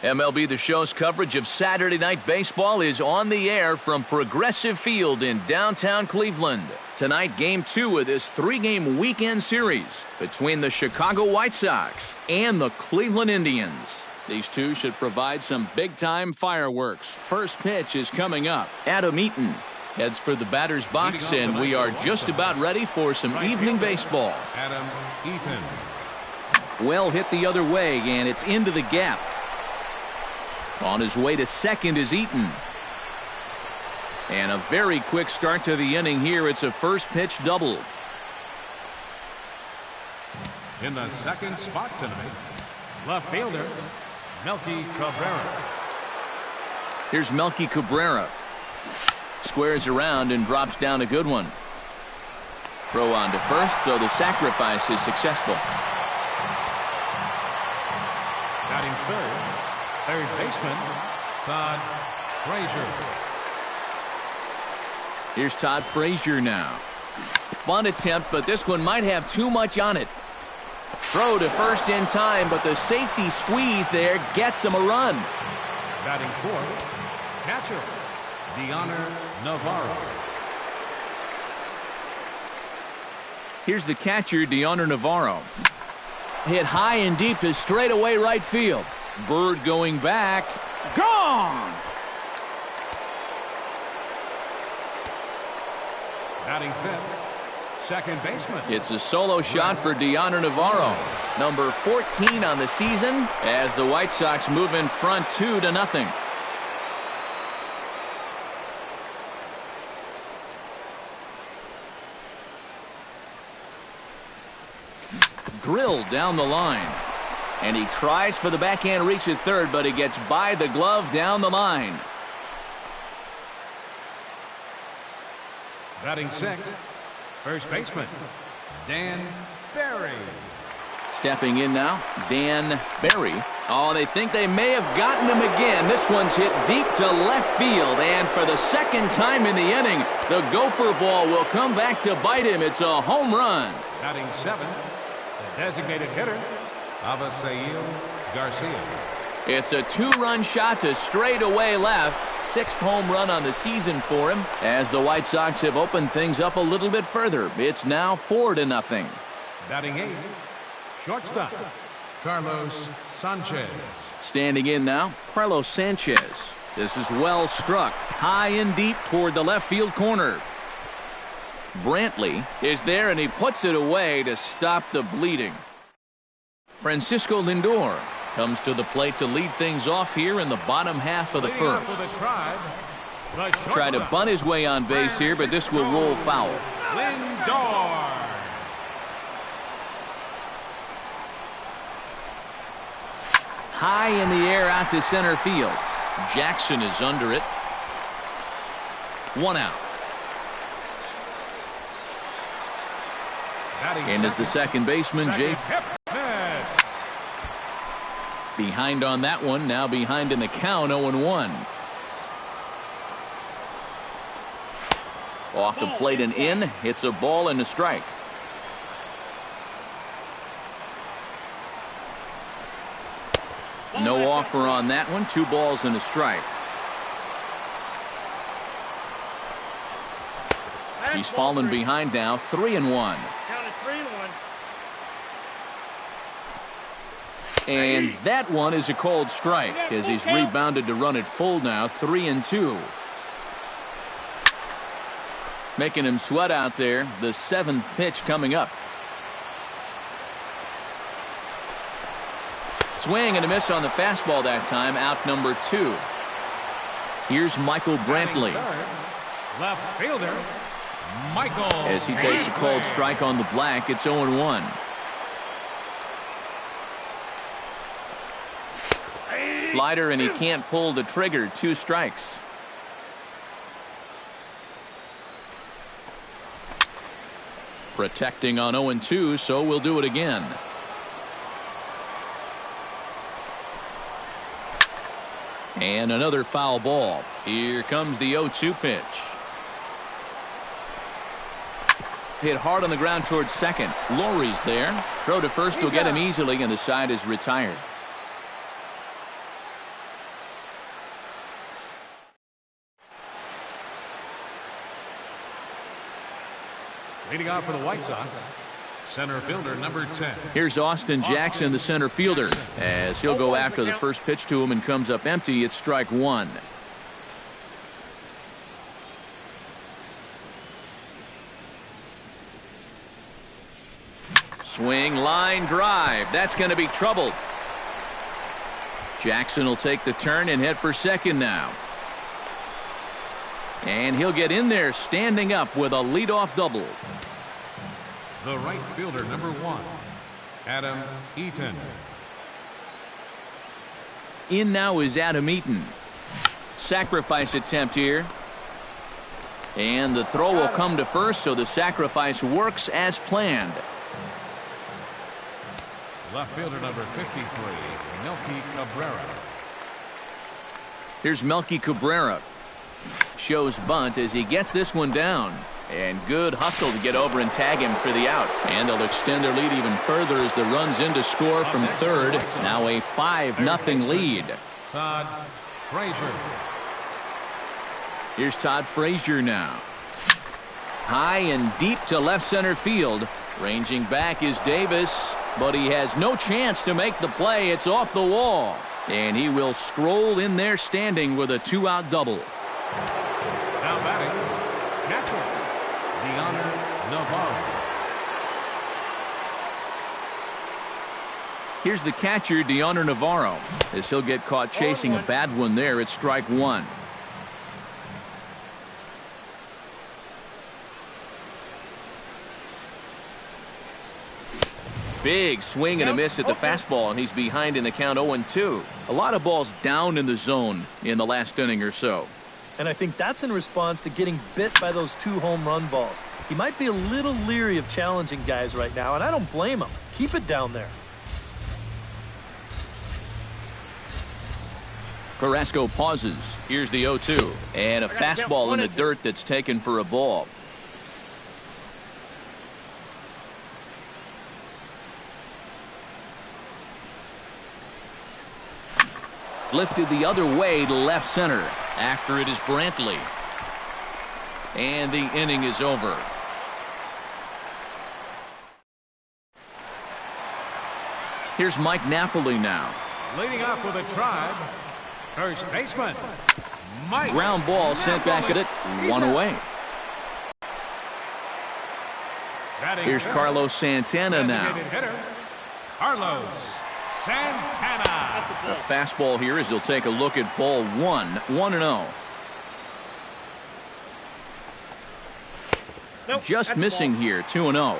MLB The Show's coverage of Saturday Night Baseball is on the air from Progressive Field in downtown Cleveland. Tonight, Game 2 of this 3-game weekend series between the Chicago White Sox and the Cleveland Indians. These two should provide some big-time fireworks. First pitch is coming up. Adam Eaton heads for the batter's box, and we are just about ready for some evening baseball. Adam Eaton. Well hit the other way, and it's into the gap. On his way to second is Eaton. And a very quick start to the inning here. It's a first pitch double. In the second spot tonight, left fielder, Melky Cabrera. Here's Melky Cabrera. Squares around and drops down a good one. Throw on to first, so the sacrifice is successful. Batting third baseman, Todd Frazier. Here's Todd Frazier now. Bunt attempt, but this one might have too much on it. Throw to first in time, but the safety squeeze there gets him a run. Batting fourth, catcher, Deoner Navarro. Here's the catcher, Deoner Navarro. Hit high and deep to straightaway right field. Bird going back. Gone! Batting fifth, second baseman. It's a solo shot for Deoner Navarro. Number 14 on the season as the White Sox move in front 2-0. Drilled down the line. And he tries for the backhand reach at third, but he gets by the glove down the line. Batting sixth, first baseman, Dan Barry. Stepping in now, Dan Barry. Oh, they think they may have gotten him again. This one's hit deep to left field, and for the second time in the inning, the gopher ball will come back to bite him. It's a home run. Batting seventh, the designated hitter, Avisail Garcia. It's a 2-run shot to straightaway left. 6th home run on the season for him as the White Sox have opened things up a little bit further. It's now 4-0. Batting eighth, shortstop, Carlos Sanchez. Standing in now, Carlos Sanchez. This is well struck, high and deep toward the left field corner. Brantley is there, and he puts it away to stop the bleeding. Francisco Lindor comes to the plate to lead things off here in the bottom half of the first. Try to bunt his way on base here, but this will roll foul. Lindor. High in the air out to center field. Jackson is under it. 1 out. And as the second baseman, Jay. Behind on that one, now behind in the count, 0-1. Off the plate and in, it's a ball and a strike. No offer on that one, 2 balls and a strike. He's fallen behind now, 3-1. And that one is a cold strike as he's rebounded to run it full now, 3-2. Making him sweat out there. The 7th pitch coming up. Swing and a miss on the fastball that time. Out number 2. Here's Michael Brantley. Left fielder, Michael. As he takes a cold strike on the black, it's 0-1. Slider, and he can't pull the trigger. 2 strikes. Protecting on 0-2, so we'll do it again. And another foul ball. Here comes the 0-2 pitch. Hit hard on the ground towards second. Lowry's there. Throw to first will get him easily, and the side is retired. Leading off for the White Sox, center fielder number 10. Here's Austin Jackson, the center fielder, as he'll go after the first pitch to him and comes up empty. It's strike one. Swing, line drive. That's going to be trouble. Jackson will take the turn and head for second now. And he'll get in there standing up with a leadoff double. The right fielder, number 1, Adam Eaton. In now is Adam Eaton. Sacrifice attempt here. And the throw will come to first, so the sacrifice works as planned. Left fielder number 53, Melky Cabrera. Here's Melky Cabrera. Shows bunt as he gets this one down. And good hustle to get over and tag him for the out. And they'll extend their lead even further as the run's in to score from third. Now a 5-0 lead. Todd Frazier. Here's Todd Frazier now. High and deep to left center field. Ranging back is Davis, but he has no chance to make the play. It's off the wall. And he will stroll in there standing with a 2-out double. Now batting, catcher, Navarro. Here's the catcher, Deoner Navarro, as he'll get caught chasing a bad one there. It's strike one. Big swing and a miss at the fastball, and he's behind in the count 0-2. A lot of balls down in the zone in the last inning or so. And I think that's in response to getting bit by those 2 home run balls. He might be a little leery of challenging guys right now, and I don't blame him. Keep it down there. Carrasco pauses. Here's the 0-2. And a fastball in the dirt that's taken for a ball. Lifted the other way to left center. After it is Brantley. And the inning is over. Here's Mike Napoli now. Leading off with a Tribe, first baseman, Mike. Ground ball sent back at it. One away. Here's Carlos Santana now. Hitter, Carlos Santana. A fastball here as he'll take a look at ball 1-0. Nope, just missing here, 2-0.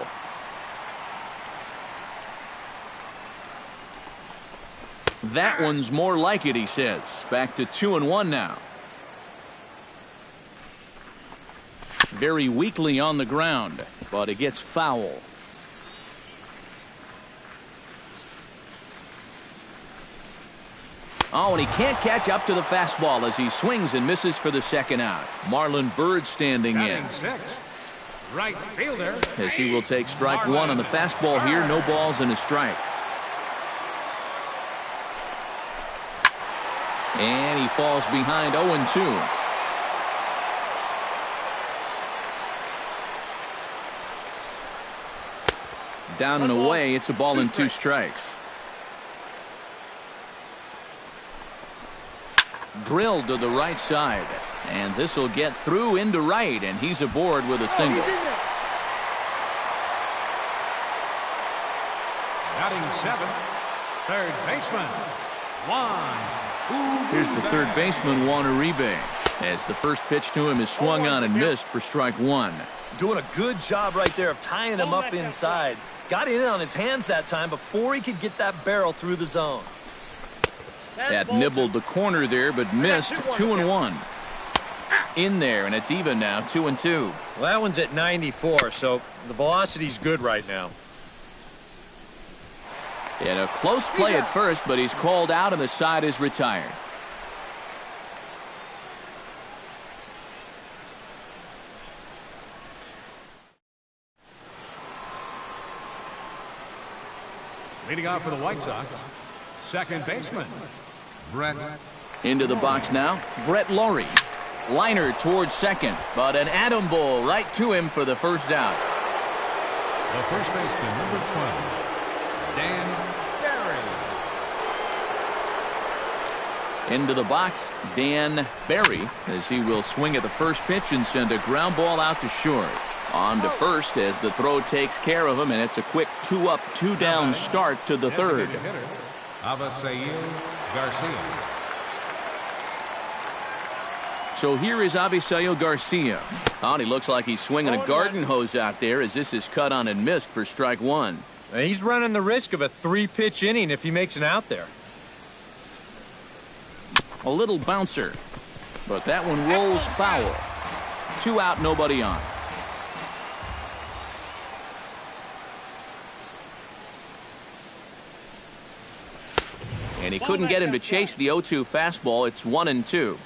That one's more like it, he says. Back to 2-1 now. Very weakly on the ground, but it gets foul. Oh, and he can't catch up to the fastball as he swings and misses for the second out. Marlon Byrd standing in. Right fielder. As he will take strike one on the fastball here. No balls and a strike. And he falls behind 0-2. Down and away. It's a ball and 2 strikes. Drilled to the right side. And this will get through into right. And he's aboard with a single. Batting 7th, third baseman, Juan. Here's the third baseman, Juan Uribe. As the first pitch to him is swung on and missed for strike one. Doing a good job right there of tying him up inside. Got in on his hands that time before he could get that barrel through the zone. That nibbled the corner there, but missed. 2-1. In there, and it's even now, 2-2. Well, that one's at 94, so the velocity's good right now. He had a close play at first, but he's called out and the side is retired. Leading off for the White Sox, second baseman, Brett. Into the box now, Brett Lawrie. Liner towards second, but an atom ball right to him for the first out. The first baseman, number 12, Dan Barry. Into the box, Dan Barry, as he will swing at the first pitch and send a ground ball out to short. On to first as the throw takes care of him, and it's a quick 2-up, 2-down start to the third. Hitter, Avisail Garcia. So here is Avisail Garcia. Oh, and he looks like he's swinging a garden hose out there as this is cut on and missed for strike one. He's running the risk of a 3-pitch inning if he makes an out there. A little bouncer, but that one rolls foul. 2 out, nobody on. And he couldn't get him to chase the 0-2 fastball. It's 1-2.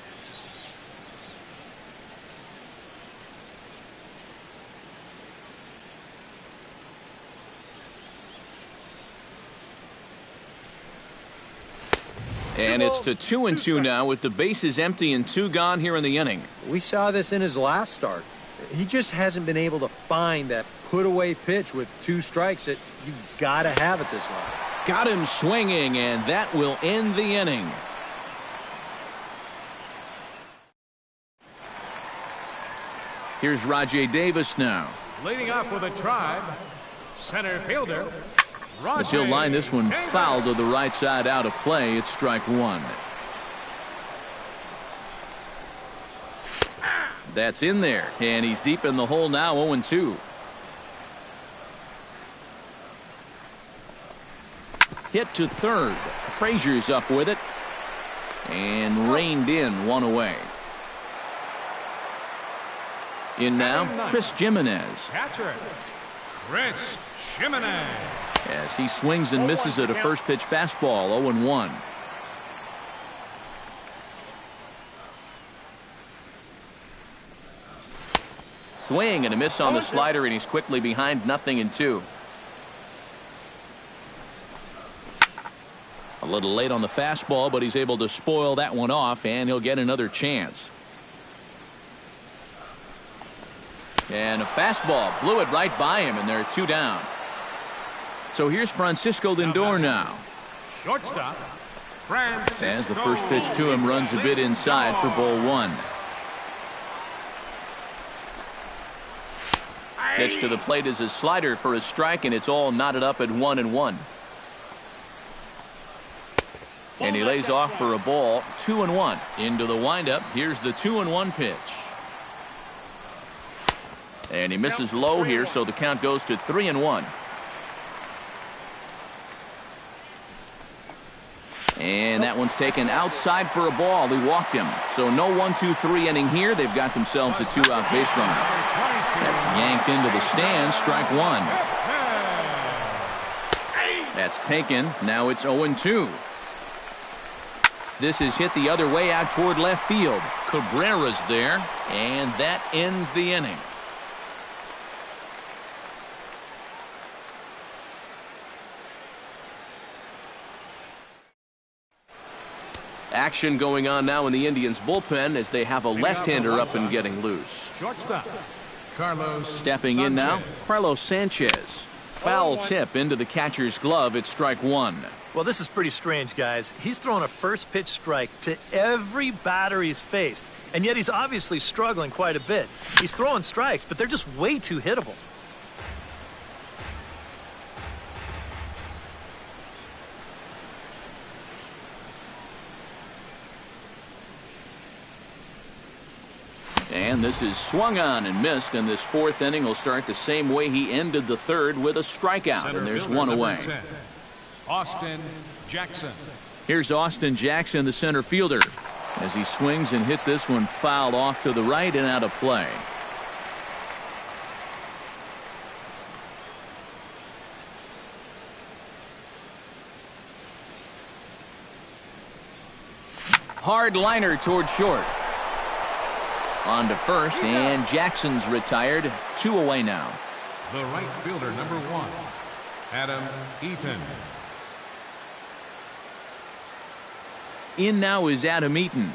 And it's to 2-2 now with the bases empty and 2 gone here in the inning. We saw this in his last start. He just hasn't been able to find that put-away pitch with 2 strikes that you've got to have at this level. Got him swinging, and that will end the inning. Here's Rajay Davis now. Leading off with a Tribe, center fielder, As he'll line this one foul to the right side out of play. It's strike one. That's in there, and he's deep in the hole now, 0-2. Hit to third. Frazier's up with it, and reined in, 1 away. In now, Chris Jimenez. Catcher, Chris Jimenez. As he swings and misses at a first pitch fastball, 0-1. Swing and a miss on the slider, and he's quickly behind 0-2. A little late on the fastball, but he's able to spoil that one off, and he'll get another chance. And a fastball blew it right by him, and they're 2 down. So here's Francisco Lindor now. Shortstop, Francisco. As the first pitch to him runs a bit inside for ball 1. Pitch to the plate is a slider for a strike, and it's all knotted up at 1-1. And he lays off for a ball, 2-1. Into the windup. Here's the 2-1 pitch. And he misses low here, so the count goes to 3-1. And that one's taken outside for a ball. He walked him. So no 1-2-3 inning here. They've got themselves a 2-out base runner. That's yanked into the stands. Strike one. That's taken. Now it's 0-2. This is hit the other way out toward left field. Cabrera's there, and that ends the inning. Action going on now in the Indians bullpen as they have a left-hander up and getting loose. Shortstop, Carlos Stepping in now, Carlos Sanchez. Foul tip into the catcher's glove. It's strike one. Well, this is pretty strange, guys. He's thrown a first pitch strike to every batter he's faced, and yet he's obviously struggling quite a bit. He's throwing strikes, but they're just way too hittable. And this is swung on and missed, and this fourth inning will start the same way he ended the third with a strikeout, and there's one away. 10, Austin Jackson. Here's Austin Jackson, the center fielder, as he swings and hits this one foul off to the right and out of play. Hard liner toward short. On to first, and Jackson's retired. 2 away now. The right fielder, number 1, Adam Eaton. In now is Adam Eaton.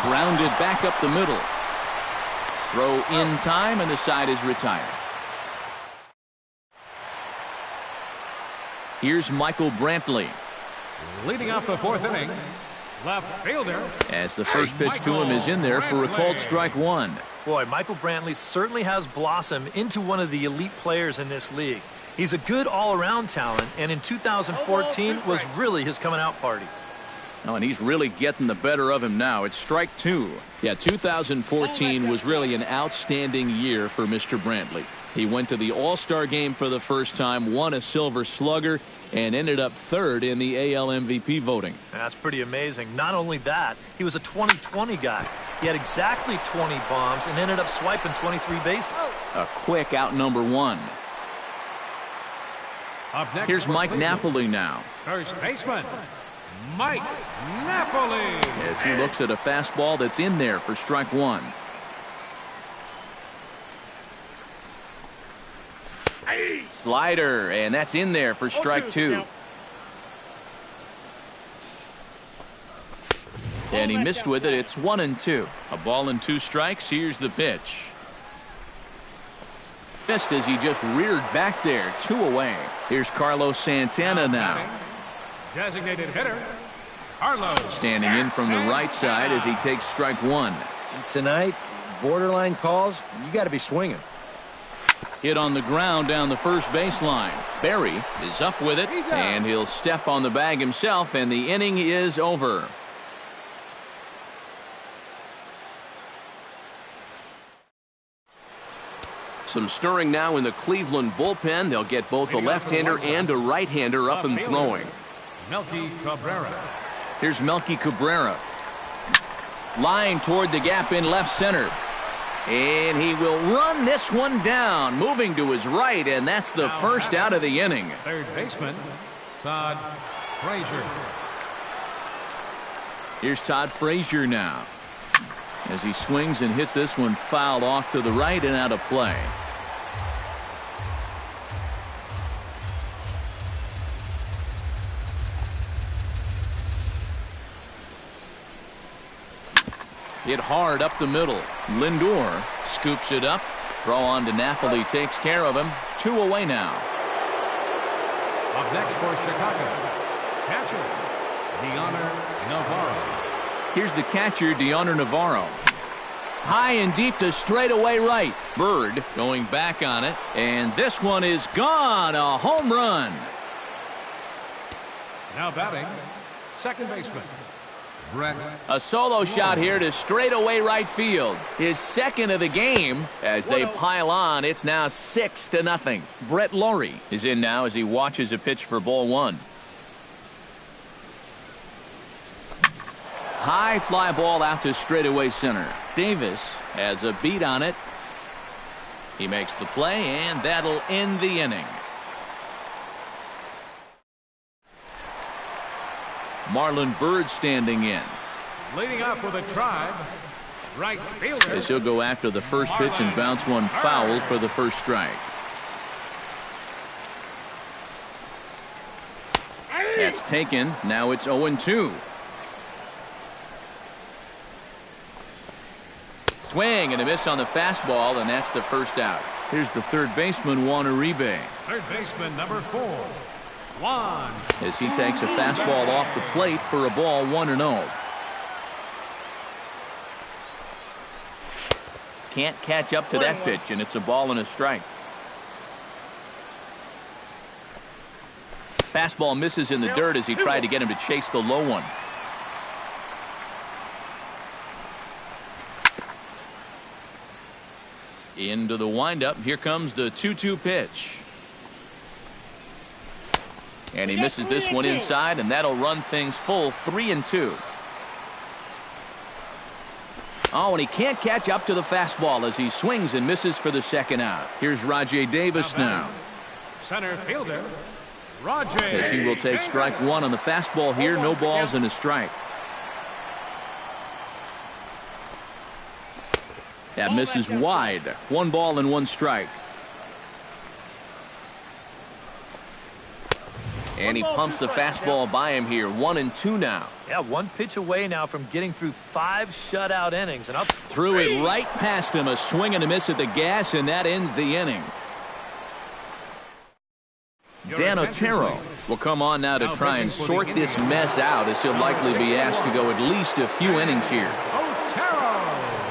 Grounded back up the middle. Throw in time, and the side is retired. Here's Michael Brantley. Leading off the fourth inning, left fielder. As the first pitch to him is in there for a called strike one. Boy, Michael Brantley certainly has blossomed into one of the elite players in this league. He's a good all-around talent, and in 2014 was really his coming-out party. Oh, and he's really getting the better of him now. It's strike two. Yeah, 2014 was really an outstanding year for Mr. Brantley. He went to the All-Star game for the first time, won a Silver Slugger, and ended up third in the AL MVP voting. That's pretty amazing. Not only that, he was a 20-20 guy. He had exactly 20 bombs and ended up swiping 23 bases. A quick out number one. Up next, here's Mike Napoli now. First baseman, Mike Napoli. As he looks at a fastball that's in there for strike one. Slider, and that's in there for strike two. And he missed with it. It's 1-2. A ball and 2 strikes. Here's the pitch. Missed as he just reared back there. 2 away. Here's Carlos Santana now. Designated hitter, Carlos. Standing in from the right side as he takes strike one. Tonight, borderline calls, you got to be swinging. Hit on the ground down the first baseline. Barry is up with it, and he'll step on the bag himself, and the inning is over. Some stirring now in the Cleveland bullpen. They'll get both a left-hander and a right-hander up and throwing. Melky Cabrera. Here's Melky Cabrera. Line toward the gap in left center. And he will run this one down, moving to his right, and that's the first out of the inning. Third baseman, Todd Frazier. Here's Todd Frazier now. As he swings and hits this one fouled off to the right and out of play. Hit hard up the middle. Lindor scoops it up. Throw on to Napoli takes care of him. 2 away now. Up next for Chicago, catcher, Deoner Navarro. Here's the catcher, Deoner Navarro. High and deep to straightaway right. Bird going back on it. And this one is gone. A home run. Now batting, second baseman, Brett. A solo shot here to straightaway right field. His second of the game as they pile on. It's now 6-0. Brett Laurie is in now as he watches a pitch for ball one. High fly ball out to straightaway center. Davis has a beat on it. He makes the play, and that'll end the inning. Marlon Byrd standing in. Leading off with a drive, right fielder. As he'll go after the first pitch and bounce one foul for the first strike. That's taken. Now it's 0-2. Swing and a miss on the fastball, and that's the first out. Here's the third baseman, Juan Uribe. Third baseman, number 4, Juan. As he takes a fastball off the plate for a ball, 1-0. Can't catch up to that pitch, and it's a ball and a strike. Fastball misses in the dirt as he tried to get him to chase the low one. Into the windup. Here comes the 2-2 pitch. And he misses this one inside, and that'll run things full 3-2. Oh, and he can't catch up to the fastball as he swings and misses for the second out. Here's Rajai Davis now. Center fielder, Rajai. As he will take strike one on the fastball here. No balls and a strike. That misses wide. 1 ball and 1 strike. And he pumps the fastball by him here. 1-2 now. Yeah, 1 pitch away now from getting through 5 shutout innings. And threw it right past him. A swing and a miss at the gas, and that ends the inning. Dan Otero will come on now to try and sort this mess out, as he'll likely be asked to go at least a few innings here.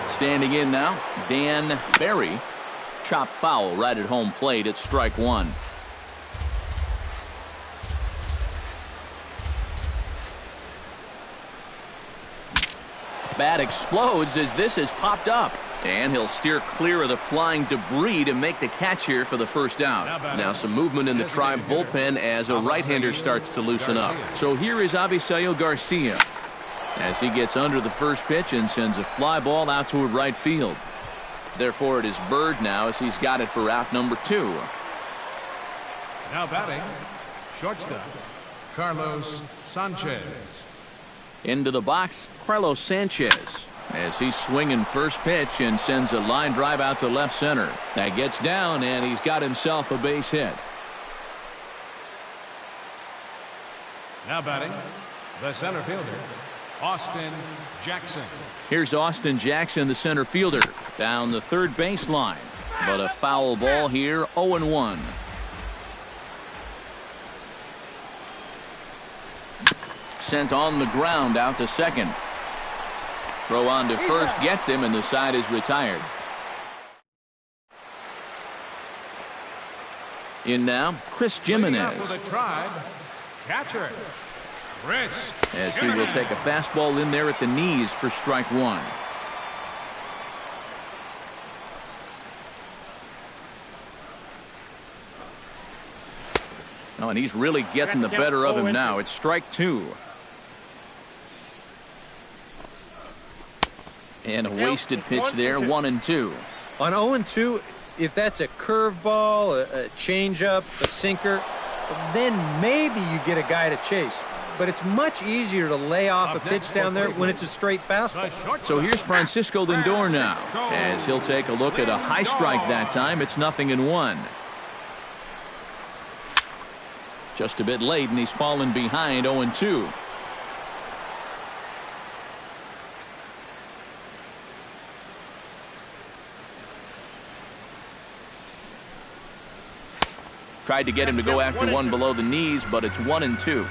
Standing in now, Dan Barry. Chop foul right at home plate at strike one. Bat explodes as this has popped up. And he'll steer clear of the flying debris to make the catch here for the first out. Now some movement in the Tribe bullpen as a right-hander starts to loosen up. So here is Avisail Garcia as he gets under the first pitch and sends a fly ball out toward right field. Therefore, it is Bird now as he's got it for out number 2. Now batting, shortstop, Carlos Sanchez. Into the box, Carlos Sanchez, as he's swinging first pitch and sends a line drive out to left center. That gets down, and he's got himself a base hit. Now batting, the center fielder, Austin Jackson. Here's Austin Jackson, the center fielder, down the third baseline. But a foul ball here, 0-1. Sent on the ground out to second. Throw on to first gets him, and the side is retired. In now, Chris Jimenez. For the Tribe, catcher, Chris As he will take a fastball in there at the knees for strike one. Oh, and he's really getting the better of him now. It's strike two. And a wasted pitch there, 1-2. On 0-2, if that's a curveball, a changeup, a sinker, then maybe you get a guy to chase. But it's much easier to lay off a pitch down there when it's a straight fastball. So here's Francisco Lindor now, as he'll take a look at a high strike that time. It's 0-1. Just a bit late, and he's fallen behind 0-2. Tried to get him to go after one below the knees, but it's 1-2.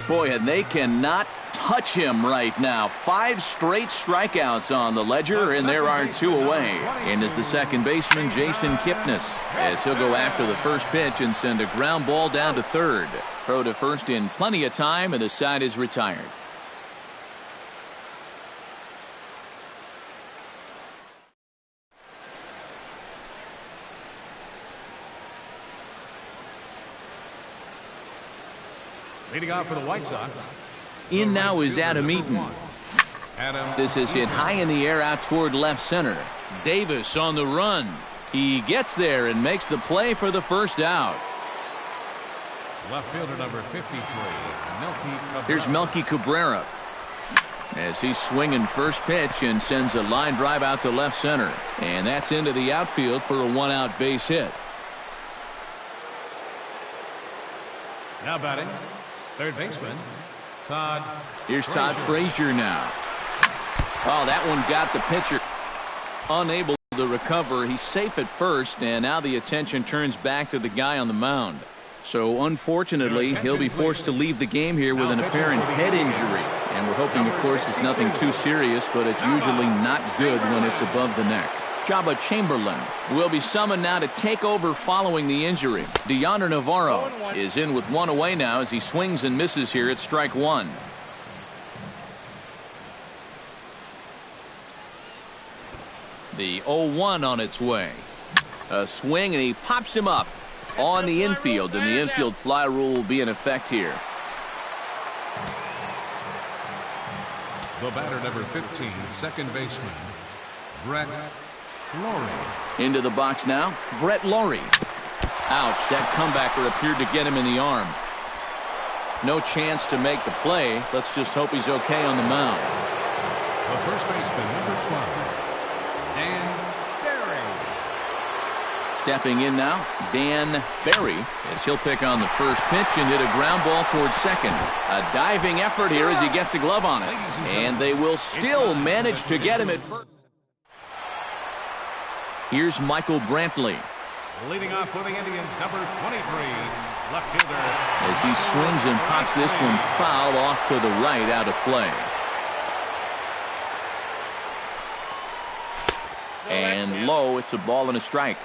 Boy, and they cannot touch him right now. 5 straight strikeouts on the ledger, and there are 2 away. And is the second baseman, Jason Kipnis, as he'll go after the first pitch and send a ground ball down to third. Throw to first in plenty of time, and the side is retired. Leading off for the White Sox. In now is Adam Eaton. This is hit high in the air out toward left center. Davis on the run. He gets there and makes the play for the first out. Left fielder number 53, Melky Cabrera. Here's Melky Cabrera as he's swinging first pitch and sends a line drive out to left center. And that's into the outfield for a 1-out base hit. Now batting, third baseman, Todd. Here's Todd Frazier now. Oh, that one got the pitcher unable to recover. He's safe at first, and now the attention turns back to the guy on the mound. So unfortunately, he'll be forced to leave the game here with an apparent head injury. And we're hoping, of course, it's nothing too serious, but it's usually not good when it's above the neck. Jabba Chamberlain will be summoned now to take over following the injury. Deonder Navarro is in with 1 away now as he swings and misses here at strike one. The 0-1 on its way. A swing, and he pops him up on the infield, and the infield fly rule will be in effect here. The batter number 15, second baseman, Brett Lawrie. Into the box now, Brett Lawrie. Ouch, that comebacker appeared to get him in the arm. No chance to make the play. Let's just hope he's okay on the mound. The first baseman, number 12, Dan Barry. Stepping in now, Dan Barry, as he'll pick on the first pitch and hit a ground ball towards second. A diving effort here as he gets a glove on it. And they will still manage to get him at first. Here's Michael Brantley. Leading off for the Indians, number 23, left fielder. As he swings and pops this one foul off to the right, out of play. And low, it's a ball and a strike.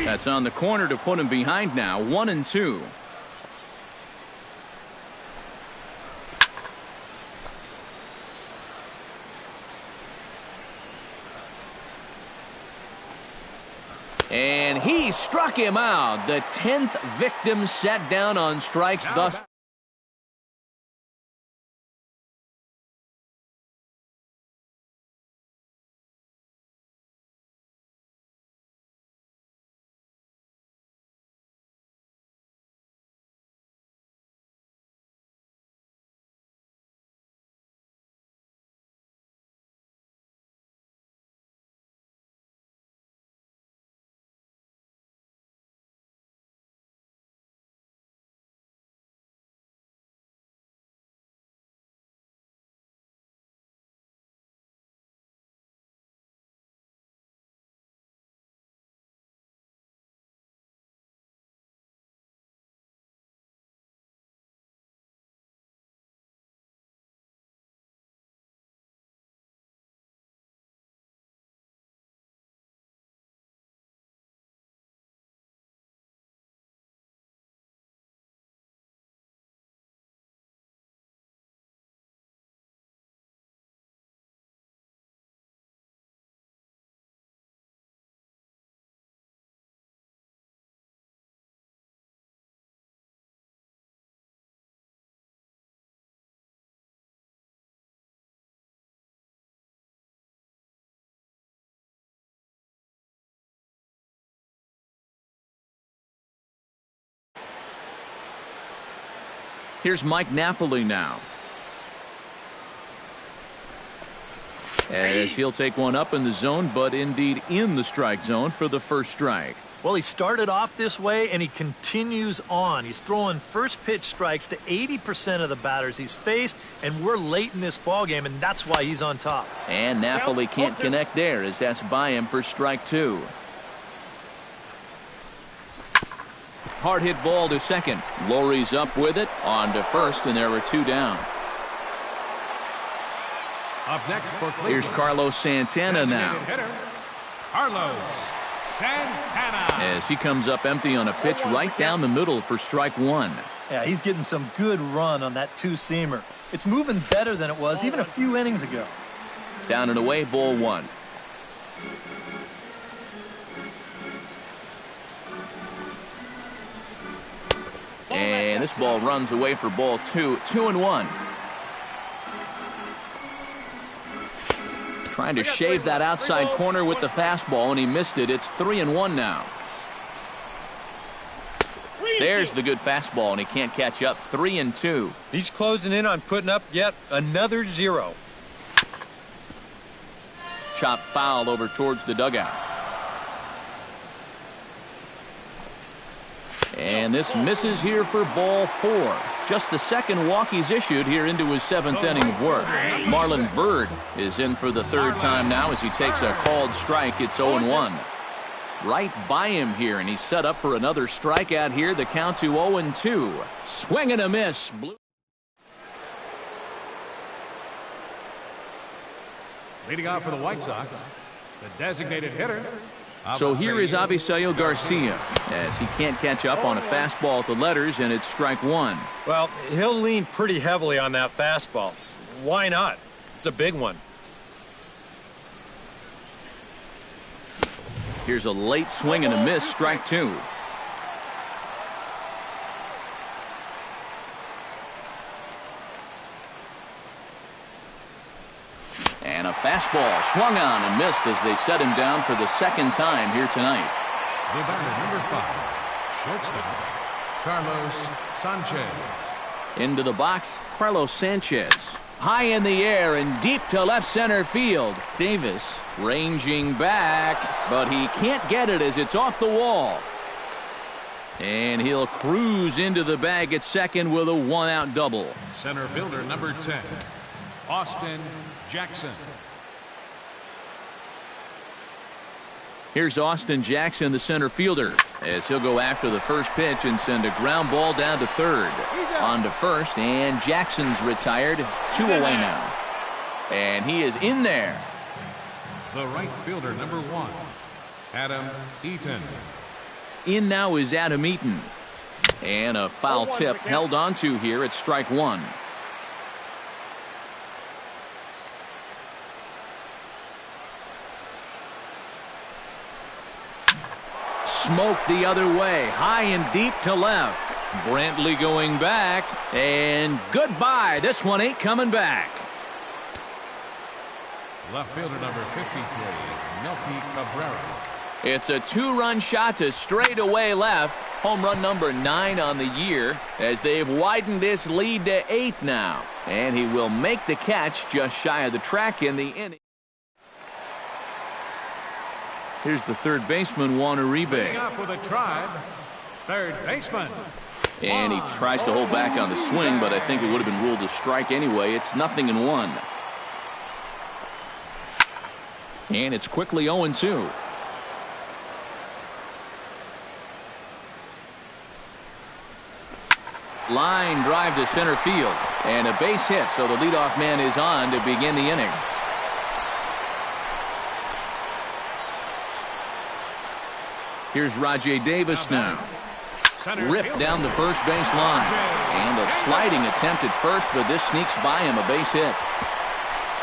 That's on the corner to put him behind now, 1-2. And he struck him out. The 10th victim set down on strikes thus. Here's Mike Napoli now. As he'll take one up in the zone, but indeed in the strike zone for the first strike. Well, he started off this way, and he continues on. He's throwing first pitch strikes to 80% of the batters he's faced, and we're late in this ballgame, and that's why he's on top. And Napoli can't connect there, as that's by him for strike two. Hard hit ball to second. Lowry's up with it, on to first, and there are two down. Up next for Cleveland, here's Carlos Santana now. Hitter, Carlos Santana. As he comes up empty on a pitch right down the middle for strike one. Yeah, he's getting some good run on that two-seamer. It's moving better than it was even a few innings ago. Down and away, ball one. And this ball runs away for ball two. 2-1. Trying to shave that outside corner with the fastball, and he missed it. It's 3-1 now. There's the good fastball, and he can't catch up. 3-2. He's closing in on putting up yet another zero. Chop foul over towards the dugout. And this misses here for ball four. Just the second walk he's issued here into his seventh inning of work. Marlon Byrd is in for the third time now as he takes a called strike. It's 0-1. Right by him here, and he's set up for another strikeout here. The count to 0-2. Swing and a miss. Leading off for the White Sox, the designated hitter. So here is Avisaíl Garcia as he can't catch up on a fastball at the letters, and it's strike one. Well, he'll lean pretty heavily on that fastball. Why not? It's a big one. Here's a late swing and a miss, strike two. And a fastball swung on and missed as they set him down for the second time here tonight. The batter, number 5, shortstop, Carlos Sanchez. Into the box, Carlos Sanchez. High in the air and deep to left center field. Davis ranging back, but he can't get it as it's off the wall. And he'll cruise into the bag at second with a one-out double. Center fielder, number 10, Austin Jackson. Here's Austin Jackson, the center fielder, as he'll go after the first pitch and send a ground ball down to third. On to first, and Jackson's retired. 2 away now. And he is in there. The right fielder, number 1, Adam Eaton. In now is Adam Eaton. And a foul tip held onto here at strike 1. Smoke the other way, high and deep to left. Brantley going back, and goodbye. This one ain't coming back. Left fielder number 53, Melky Cabrera. It's a 2-run shot to straightaway left. Home run number 9 on the year, as they've widened this lead to 8 now. And he will make the catch just shy of the track in the inning. Here's the third baseman, Juan Uribe. Leading off with a tribe, third baseman. And he tries to hold back on the swing, but I think it would have been ruled a strike anyway. It's 0-1. And it's quickly 0-2. Line drive to center field. And a base hit, so the leadoff man is on to begin the inning. Here's Rajay Davis now. Ripped down the first base line. And a sliding attempt at first, but this sneaks by him, a base hit.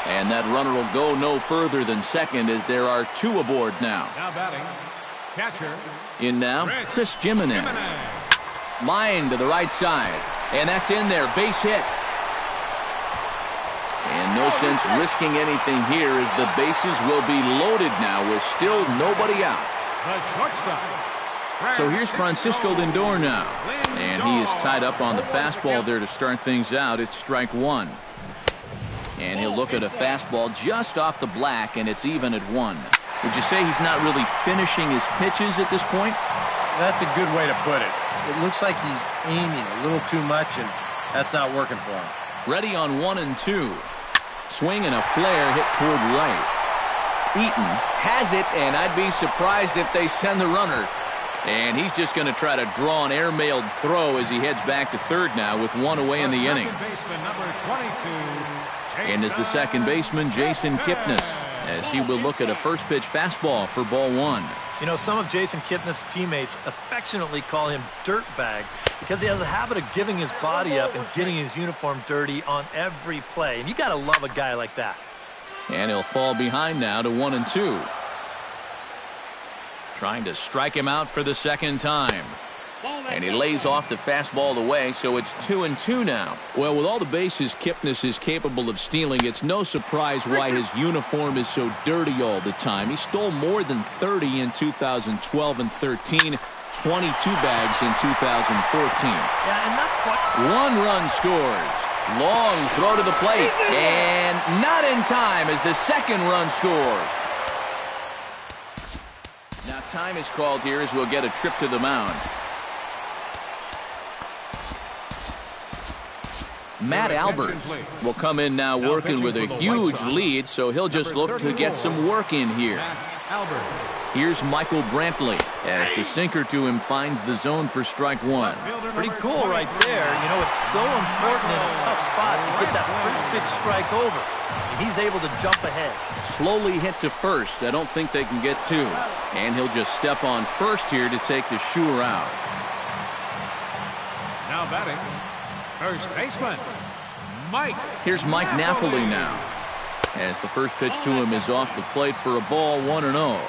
And that runner will go no further than second, as there are 2 aboard now. Now batting, catcher. In now, Chris Jimenez. Line to the right side. And that's in there, base hit. And no sense risking anything here, as the bases will be loaded now with still nobody out. The shortstop. So here's Francisco Lindor now. And he is tied up on the fastball there to start things out. It's strike 1. And he'll look at a fastball just off the black, and it's even at 1. Would you say he's not really finishing his pitches at this point? That's a good way to put it. It looks like he's aiming a little too much, and that's not working for him. Ready on 1 and 2. Swing and a flare hit toward right. Eaton has it, and I'd be surprised if they send the runner. And he's just going to try to draw an air-mailed throw as he heads back to third now with 1 away in the inning. And as the second baseman, Jason Kipnis, as he will look at a first pitch fastball for ball 1. You know, some of Jason Kipnis' teammates affectionately call him Dirtbag because he has a habit of giving his body up and getting his uniform dirty on every play. And you got to love a guy like that. And he'll fall behind now to 1 and 2. Trying to strike him out for the second time. And he lays off the fastball away, so it's 2 and 2 now. Well, with all the bases Kipnis is capable of stealing, it's no surprise why his uniform is so dirty all the time. He stole more than 30 in 2012 and 13, 22 bags in 2014. Yeah, and not quite. 1 run scores. Long throw to the plate, and not in time as the second run scores. Now time is called here as we'll get a trip to the mound. Matt Albert will come in now working with a huge lead, so he'll just look to get some work in here. Here's Michael Brantley as the sinker to him finds the zone for strike 1. Pretty cool right there. You know, it's so important in a tough spot to get that first pitch strike over. And he's able to jump ahead. Slowly hit to first. I don't think they can get 2. And he'll just step on first here to take the sure out. Now batting, first baseman, Mike. Here's Mike Napoli now, as the first pitch to him is off the plate for a ball, 1-0.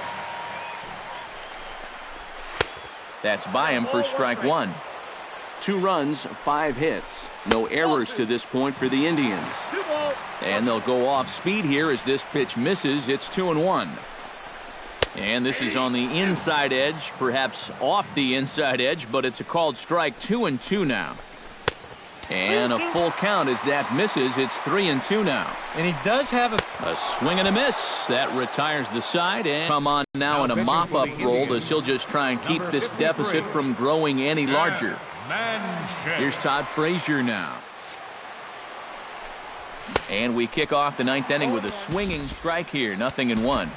That's by him for strike 1. 2 runs, 5 hits. No errors to this point for the Indians. And they'll go off speed here as this pitch misses. It's 2-1. And this is on the inside edge, perhaps off the inside edge, but it's a called strike. 2-2 now. And a full count as that misses. It's 3-2 now. And he does have a swing and a miss. That retires the side. And come on now in a mop-up role as he'll just try and keep this deficit from growing any larger. Here's Todd Frazier now. And we kick off the 9th inning with a swinging strike here. 0-1.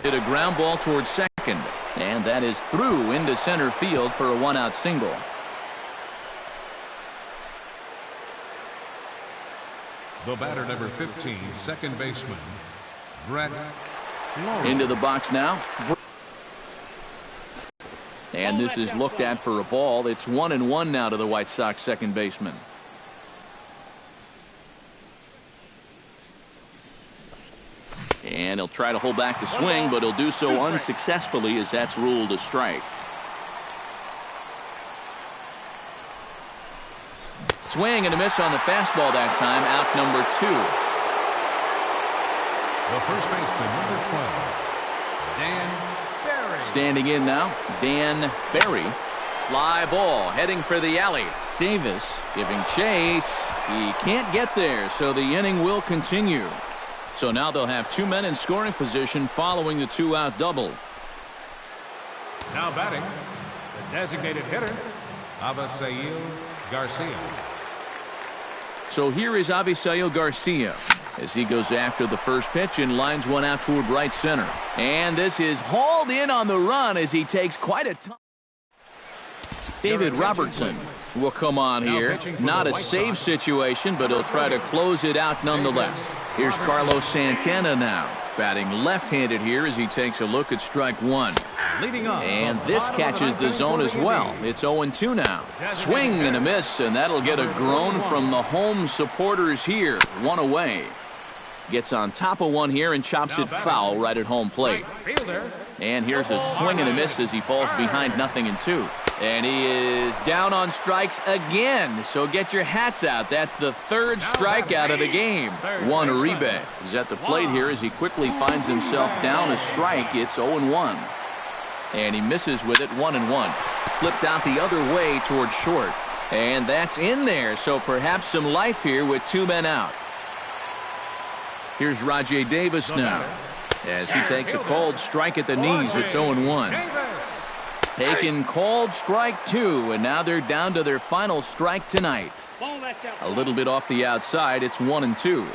Hit a ground ball towards second. And that is through into center field for a one-out single. The batter, number 15, second baseman, Brett Floyd. Into the box now. And this is looked at for a ball. It's 1-1 now to the White Sox second baseman. And he'll try to hold back the swing, but he'll do so unsuccessfully as that's ruled a strike. Swing and a miss on the fastball that time. Out number 2. The first baseman, number 12, Dan Berry. Standing in now, Dan Berry. Fly ball heading for the alley. Davis giving chase. He can't get there, so the inning will continue. So now they'll have 2 men in scoring position following the 2-out double. Now batting, the designated hitter, Avisail Garcia. So here is Avisail Garcia as he goes after the first pitch and lines one out toward right center. And this is hauled in on the run as he takes quite a time. David Robertson will come on here. Not a save situation, but he'll try to close it out nonetheless. Here's Carlos Santana now, batting left-handed here as he takes a look at strike one. And this catches the zone as well. It's 0-2 now. Swing and a miss, and that'll get a groan from the home supporters here. One away. Gets on top of one here and chops it foul right at home plate. And here's a swing and a miss as he falls behind 0-2. And he is down on strikes again. So get your hats out. That's the third strikeout of the game. Juan Uribe is at the plate here as he quickly finds himself down a strike. It's 0-1. And he misses with it. 1-1. Flipped out the other way towards short. And that's in there. So perhaps some life here with 2 men out. Here's Rajai Davis now as he takes a called strike at the knees. It's 0-1. Taking called strike 2, and now they're down to their final strike tonight. A little bit off the outside. It's 1-2.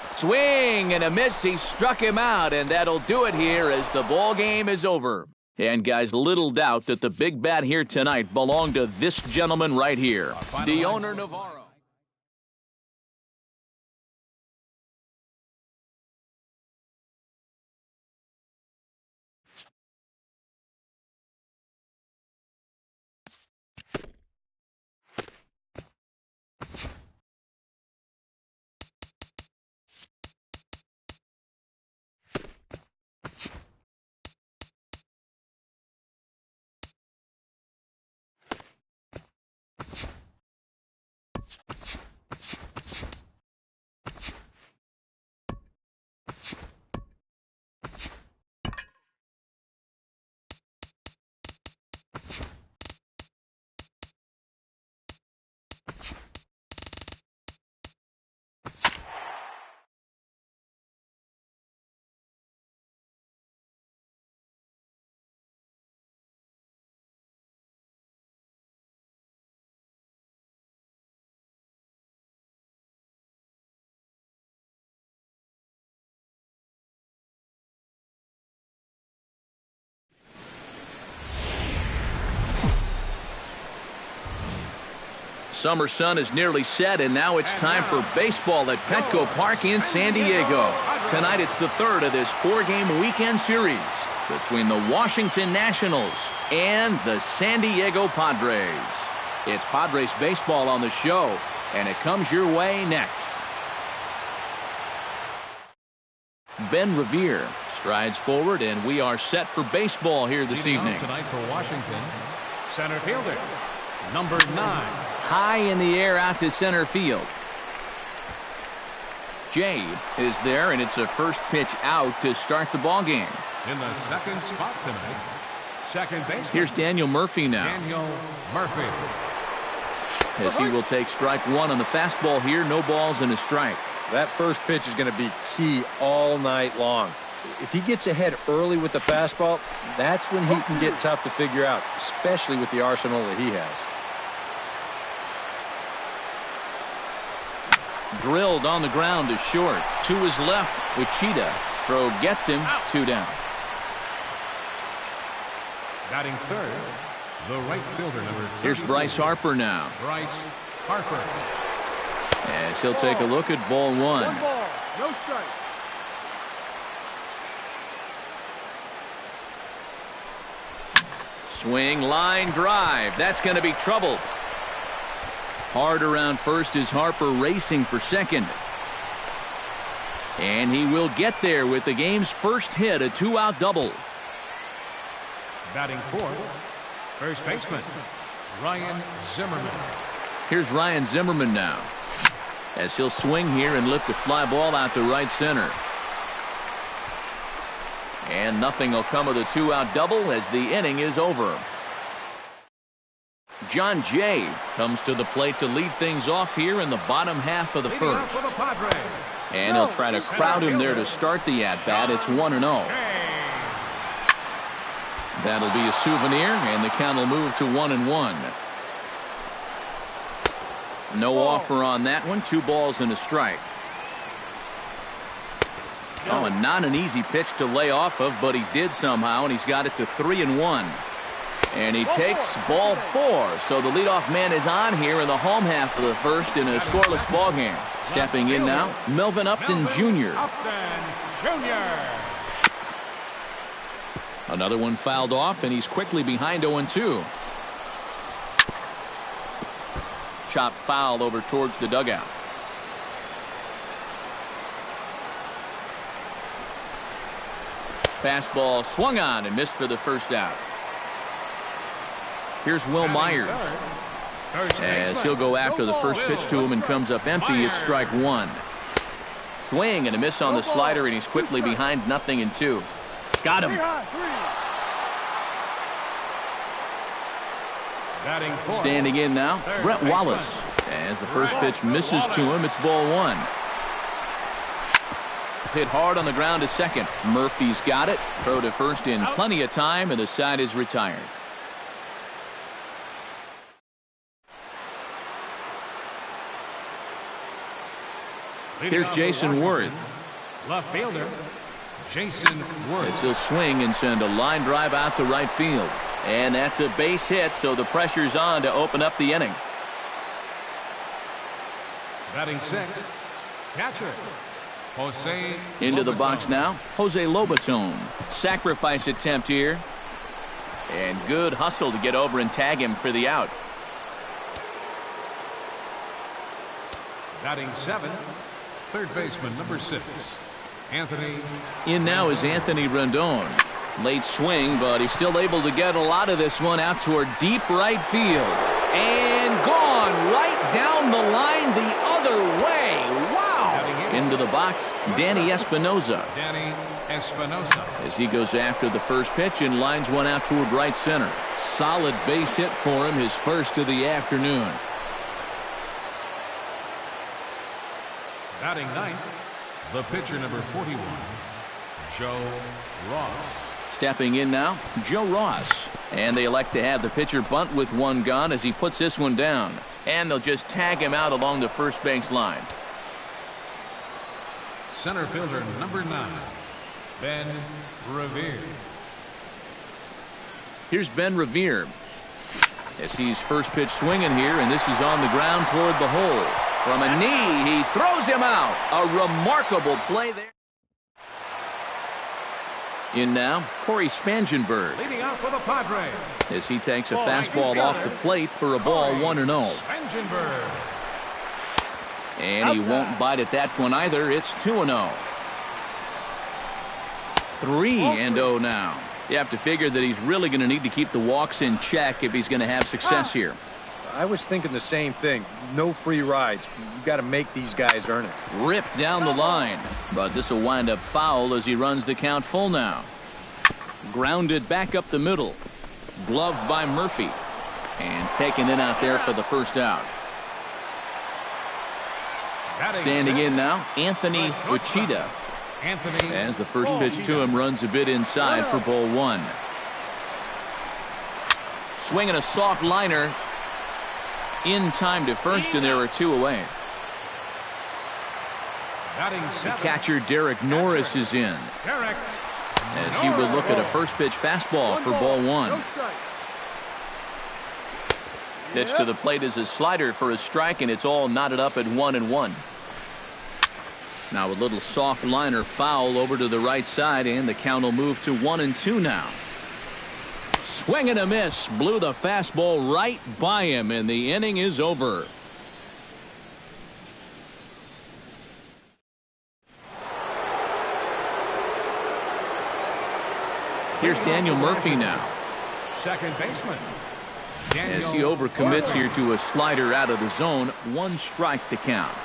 Swing and a miss. He struck him out, and that'll do it here as the ball game is over. And guys, little doubt that the big bat here tonight belonged to this gentleman right here, the owner Navarro. Summer sun is nearly set, and now it's time for baseball at Petco Park in San Diego. Tonight it's the third of this 4-game weekend series between the Washington Nationals and the San Diego Padres. It's Padres baseball on the show, and it comes your way next. Ben Revere strides forward, and we are set for baseball here this evening. Tonight for Washington, center fielder, number 9. High in the air out to center field. Jade is there, and it's a first pitch out to start the ball game. In the second spot tonight, second baseman. Here's Daniel Murphy now. Daniel Murphy. As he will take strike 1 on the fastball here. No balls and a strike. That first pitch is going to be key all night long. If he gets ahead early with the fastball, that's when he can get tough to figure out, especially with the arsenal that he has. Drilled on the ground to short. To his left, Uchida. Throw gets him. 2 down. Batting third, the right fielder, number 30. Here's Bryce Harper now. Bryce Harper. As he'll take a look at ball 1. 1 ball, no strike. Swing, line drive. That's going to be trouble. Hard around first is Harper racing for second. And he will get there with the game's first hit, a 2-out double. Batting fourth, first baseman, Ryan Zimmerman. Here's Ryan Zimmerman now, as he'll swing here and lift a fly ball out to right center. And nothing will come of the 2-out double as the inning is over. John Jay comes to the plate to lead things off here in the bottom half of the first. And he'll try to crowd him there to start the at-bat. It's 1-0. That'll be a souvenir, and the count will move to 1-1. No offer on that one. 2 balls and a strike. Oh, and not an easy pitch to lay off of, but he did somehow, and he's got it to 3-1. And he takes ball 4. So the leadoff man is on here in the home half of the first in a scoreless ball game. Stepping in now, Melvin Upton Jr. Another one fouled off, and he's quickly behind 0-2. Chop foul over towards the dugout. Fastball swung on and missed for the first out. Here's Will Myers, as he'll go after the first pitch to him and comes up empty. It's strike 1. Swing and a miss on the slider, and he's quickly behind 0-2. Got him. Standing in now, Brett Wallace, as the first pitch misses to him. It's ball 1. Hit hard on the ground to second. Murphy's got it. Throw to first in plenty of time, and the side is retired. Here's Jason Worth. Left fielder, Jason Worth. As he'll swing and send a line drive out to right field. And that's a base hit, so the pressure's on to open up the inning. Batting sixth, catcher, Jose Into the Lobaton. box now, Jose Lobaton. Sacrifice attempt here. And good hustle to get over and tag him for the out. Batting seventh, third baseman, number 6, Anthony. In now is Anthony Rendon. Late swing, but he's still able to get a lot of this one out toward deep right field. And gone right down the line the other way. Wow! Into the box, Danny Espinosa. Danny Espinosa. As he goes after the first pitch and lines one out toward right center. Solid base hit for him, his first of the afternoon. Batting ninth, the pitcher, number 41, Joe Ross. Stepping in now, Joe Ross. And they elect to have the pitcher bunt with one gone as he puts this one down. And they'll just tag him out along the first base line. Center fielder, number 9, Ben Revere. Here's Ben Revere. As he's first pitch swinging here, and this is on the ground toward the hole. From a knee, he throws him out. A remarkable play there. In now, Corey Spangenberg. Leading out for the Padres. As he takes a fastball off the plate for a ball 1-0. Spangenberg. And he won't bite at that one either. It's 2-0. 3-0 now. You have to figure that he's really going to need to keep the walks in check if he's going to have success here. I was thinking the same thing. No free rides. You got to make these guys earn it. Ripped down the line, but this will wind up foul as he runs the count full now. Grounded back up the middle. Gloved by Murphy. And taken in out there for the first out. Standing in now, Anthony Uchida. As the first pitch to him runs a bit inside for ball 1. Swinging a soft liner. In time to first, and there are 2 away. The catcher, Derek Norris, is in. As he will look at a first pitch fastball for ball one. Pitch to the plate is a slider for a strike, and it's all knotted up at 1-1. Now a little soft liner foul over to the right side, and the count will move to 1-2 now. Swing and a miss. Blew the fastball right by him, and the inning is over. Here's Daniel Murphy now. Second baseman. As he overcommits here to a slider out of the zone, 1 strike to count.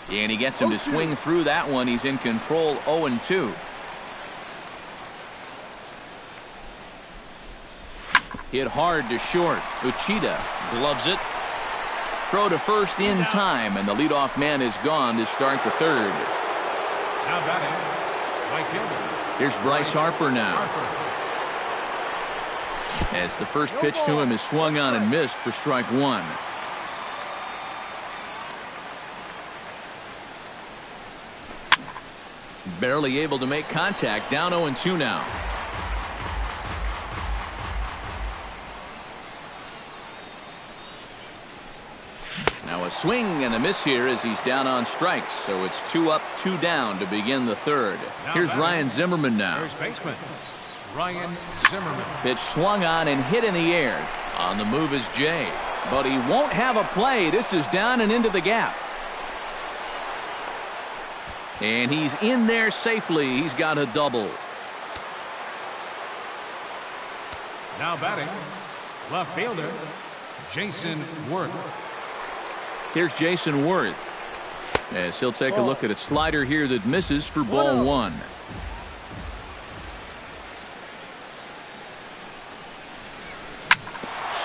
And he gets him to swing through that one. He's in control, 0-2. Hit hard to short. Uchida gloves it. Throw to first in time, and the leadoff man is gone to start the third. Now batting, right fielder. Here's Bryce Harper now. As the first pitch to him is swung on and missed for strike one. Barely able to make contact. Down 0-2 now. Now a swing and a miss here as he's down on strikes. So it's 2 up, 2 down to begin the third. Here's Ryan Zimmerman now. First baseman, Ryan Zimmerman. Pitch swung on and hit in the air. On the move is Jay. But he won't have a play. This is down and into the gap. And he's in there safely. He's got a double. Now batting, left fielder, Jason Worth. Here's Jason Worth. As he'll take a look at a slider here that misses for ball one.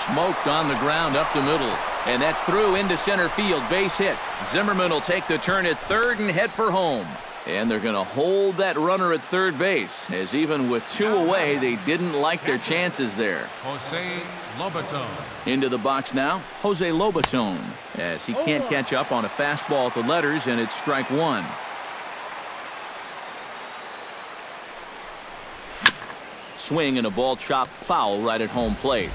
Smoked on the ground up the middle. And that's through into center field. Base hit. Zimmerman will take the turn at third and head for home. And they're going to hold that runner at third base, as even with 2 away, they didn't like their chances there. Jose Lobaton. Into the box now, Jose Lobaton, as he can't catch up on a fastball at the letters, and it's strike one. Swing and a ball chopped foul right at home plate.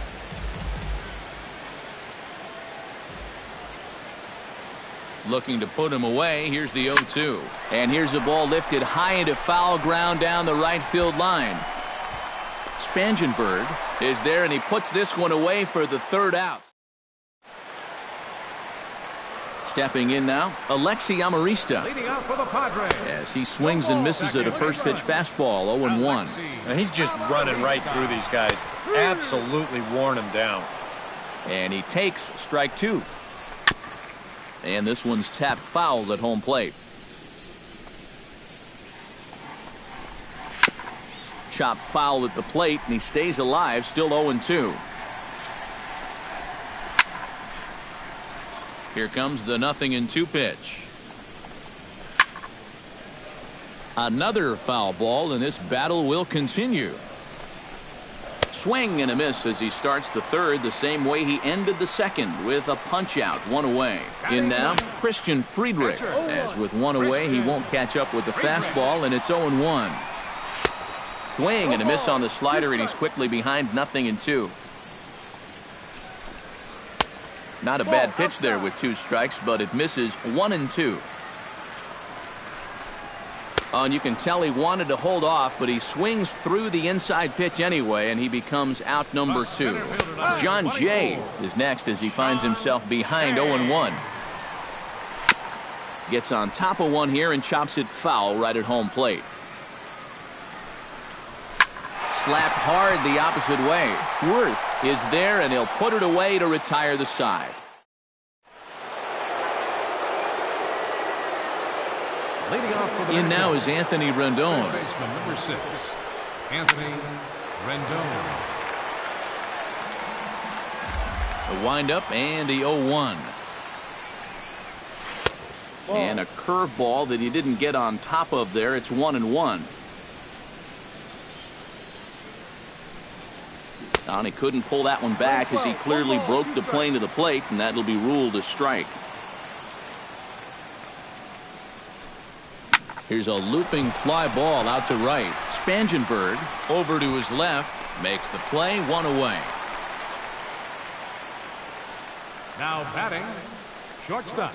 Looking to put him away. Here's the 0-2. And here's the ball lifted high into foul ground down the right field line. Spangenberg is there, and he puts this one away for the third out. Stepping in now, Alexi Amarista. Leading out for the Padres. As he swings and misses at a first pitch fastball, 0-1. Now he's just running right through these guys. Absolutely worn them down. And he takes strike two. And this one's tapped foul at home plate. Chopped foul at the plate, and he stays alive, still 0-2. Here comes the 0-2 pitch. Another foul ball, and this battle will continue. Swing and a miss as he starts the third the same way he ended the second, with a punch out, 1 away. In now, Christian Friedrich. As with 1 away, he won't catch up with the fastball, and it's 0-1. Swing and a miss on the slider, and he's quickly behind 0-2. Not a bad pitch there with 2 strikes, but it misses 1-2. And you can tell he wanted to hold off, but he swings through the inside pitch anyway, and he becomes out number 2. John Jay is next as he finds himself behind 0-1. Gets on top of one here and chops it foul right at home plate. Slapped hard the opposite way. Worth is there, and he'll put it away to retire the side. In now is Anthony Rendon. Baseman number 6, Anthony Rendon. A windup and the 0-1. And a curveball that he didn't get on top of there. It's 1-1. And he couldn't pull that one back as he clearly broke the plane to the plate, and that'll be ruled a strike. Here's a looping fly ball out to right. Spangenberg over to his left, makes the play, one away. Now batting, shortstop,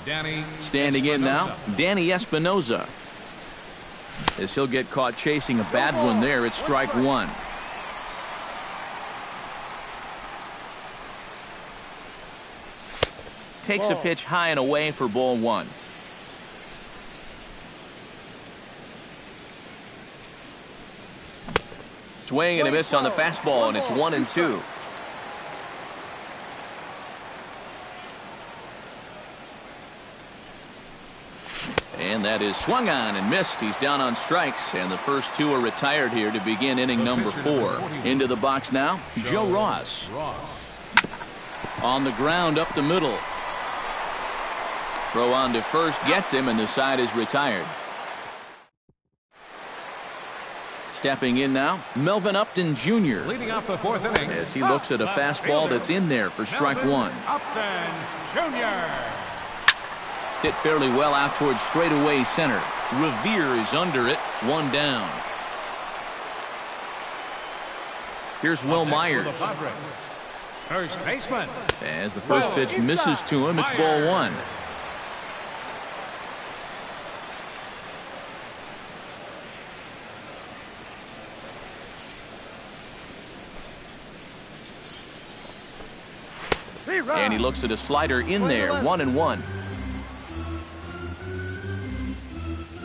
Danny. Standing in now, Danny Espinoza. As he'll get caught chasing a bad one there, it's strike one. Takes a pitch high and away for ball one. Swing and a miss on the fastball, and it's 1-2. And that is swung on and missed. He's down on strikes, and the first two are retired here to begin inning number 4. Into the box now, Joe Ross. On the ground up the middle. Throw on to first, gets him, and the side is retired. Stepping in now, Melvin Upton Jr. Leading off the 4th inning. As he looks at a fastball that's in there for strike one. Upton Jr. Hit fairly well out towards straightaway center. Revere is under it, one down. Here's Will Myers. First baseman. As the first pitch misses to him, it's ball one. And he looks at a slider in there, 1-1.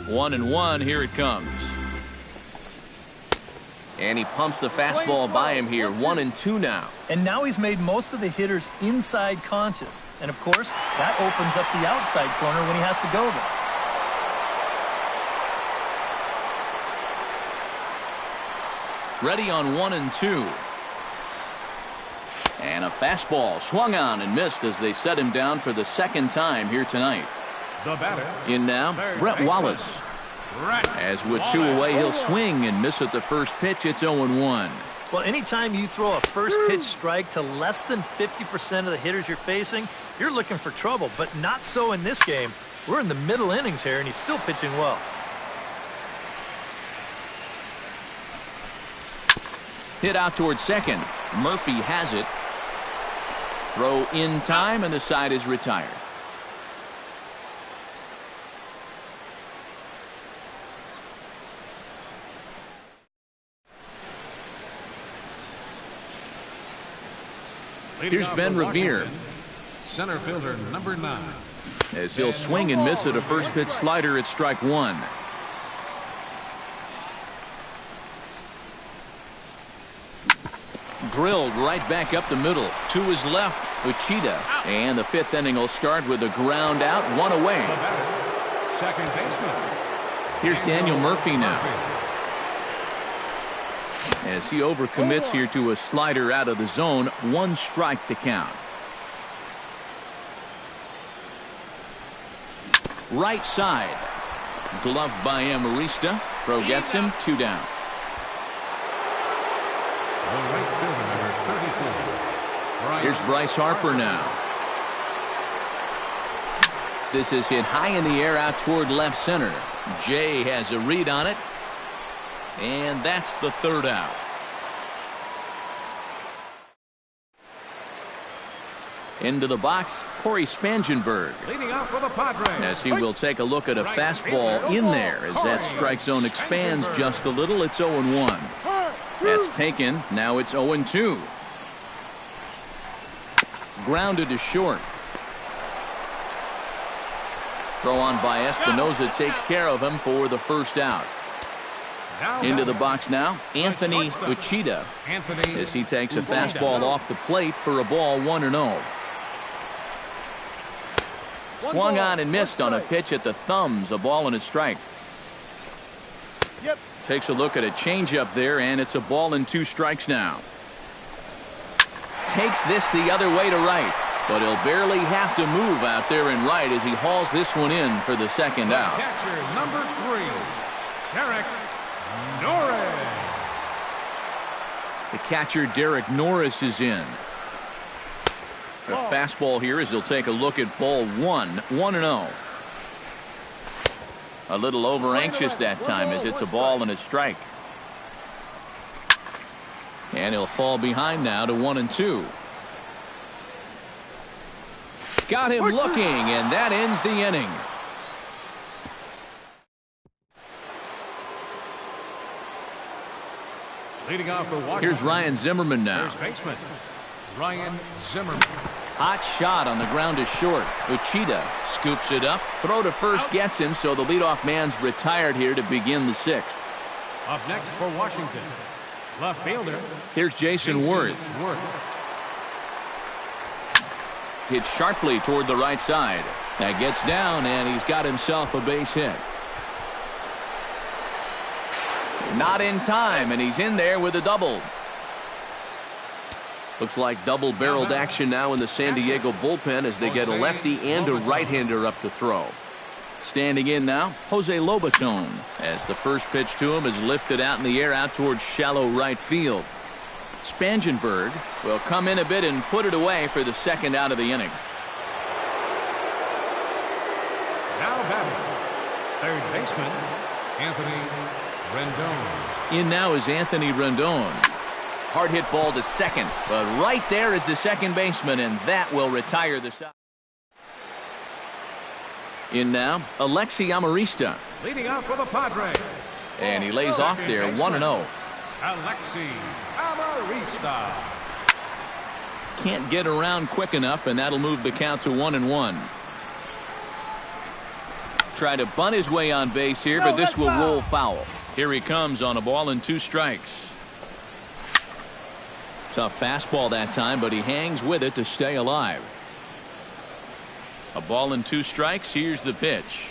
1-1, here it comes. And he pumps the fastball by him here, 1-2 now. And now he's made most of the hitters inside conscious. And of course, that opens up the outside corner when he has to go there. Ready on 1-2. And a fastball swung on and missed as they set him down for the second time here tonight. The batter. In now, Brett Wallace. As with two away, he'll swing and miss at the first pitch. It's 0-1. Well, anytime you throw a first pitch strike to less than 50% of the hitters you're facing, you're looking for trouble. But not so in this game. We're in the middle innings here, and he's still pitching well. Hit out towards second. Murphy has it. Throw in time, and the side is retired. Here's Ben Revere. Center fielder number 9. As he'll swing and miss at a first pitch slider, it's strike one. Drilled right back up the middle. To his left, Uchida. And the 5th inning will start with a ground out, one away. Second baseman. Here's Daniel Murphy now. As he overcommits here to a slider out of the zone, 1 strike to count. Right side. Gloved by Amarista. Throw gets him, 2 down. Here's Bryce Harper now. This is hit high in the air out toward left center. Jay has a read on it. And that's the 3rd out. Into the box, Corey Spangenberg. Leading off for the Padres. As he will take a look at a fastball in there as that strike zone expands just a little. It's 0-1. That's taken. Now it's 0-2. Grounded to short. Throw on by Espinoza takes care of him for the first out. Into the box now, Anthony Uchida. As he takes a fastball off the plate for a ball, 1-0. Swung on and missed on a pitch at the thumbs, a ball and a strike. Takes a look at a changeup there, and it's a ball and 2 strikes now. Takes this the other way to right, but he'll barely have to move out there in right as he hauls this one in for the second out. Catcher number 3, Derek Norris. The catcher, Derek Norris, is in. A fastball here as he'll take a look at ball 1-0. A little over anxious that time as it's a ball and a strike. And he'll fall behind now to 1-2. Got him looking, and that ends the inning. Leading off for Washington. Here's Ryan Zimmerman now. First baseman, Ryan Zimmerman. Hot shot on the ground is short. Uchida scoops it up. Throw to first gets him, so the leadoff man's retired here to begin the sixth. Up next for Washington, left fielder. Here's Jason Worth. Hit sharply toward the right side. That gets down, and he's got himself a base hit. Not in time, and he's in there with a double. Looks like double-barreled action now in the San Diego bullpen as they get a lefty and a right-hander up to throw. Standing in now, Jose Lobaton, as the first pitch to him is lifted out in the air out towards shallow right field. Spangenberg will come in a bit and put it away for the second out of the inning. Now batting, third baseman, Anthony Rendon. In now is Anthony Rendon. Hard hit ball to second, but right there is the second baseman, and that will retire the side. In now, Alexi Amarista. Leading off for the Padres. And he lays off there, 1-0. Alexi Amarista. Can't get around quick enough, and that'll move the count to 1-1. Try to bunt his way on base here, but this will roll foul. Here he comes on a ball and 2 strikes. Tough fastball that time, but he hangs with it to stay alive. A ball and 2 strikes. Here's the pitch.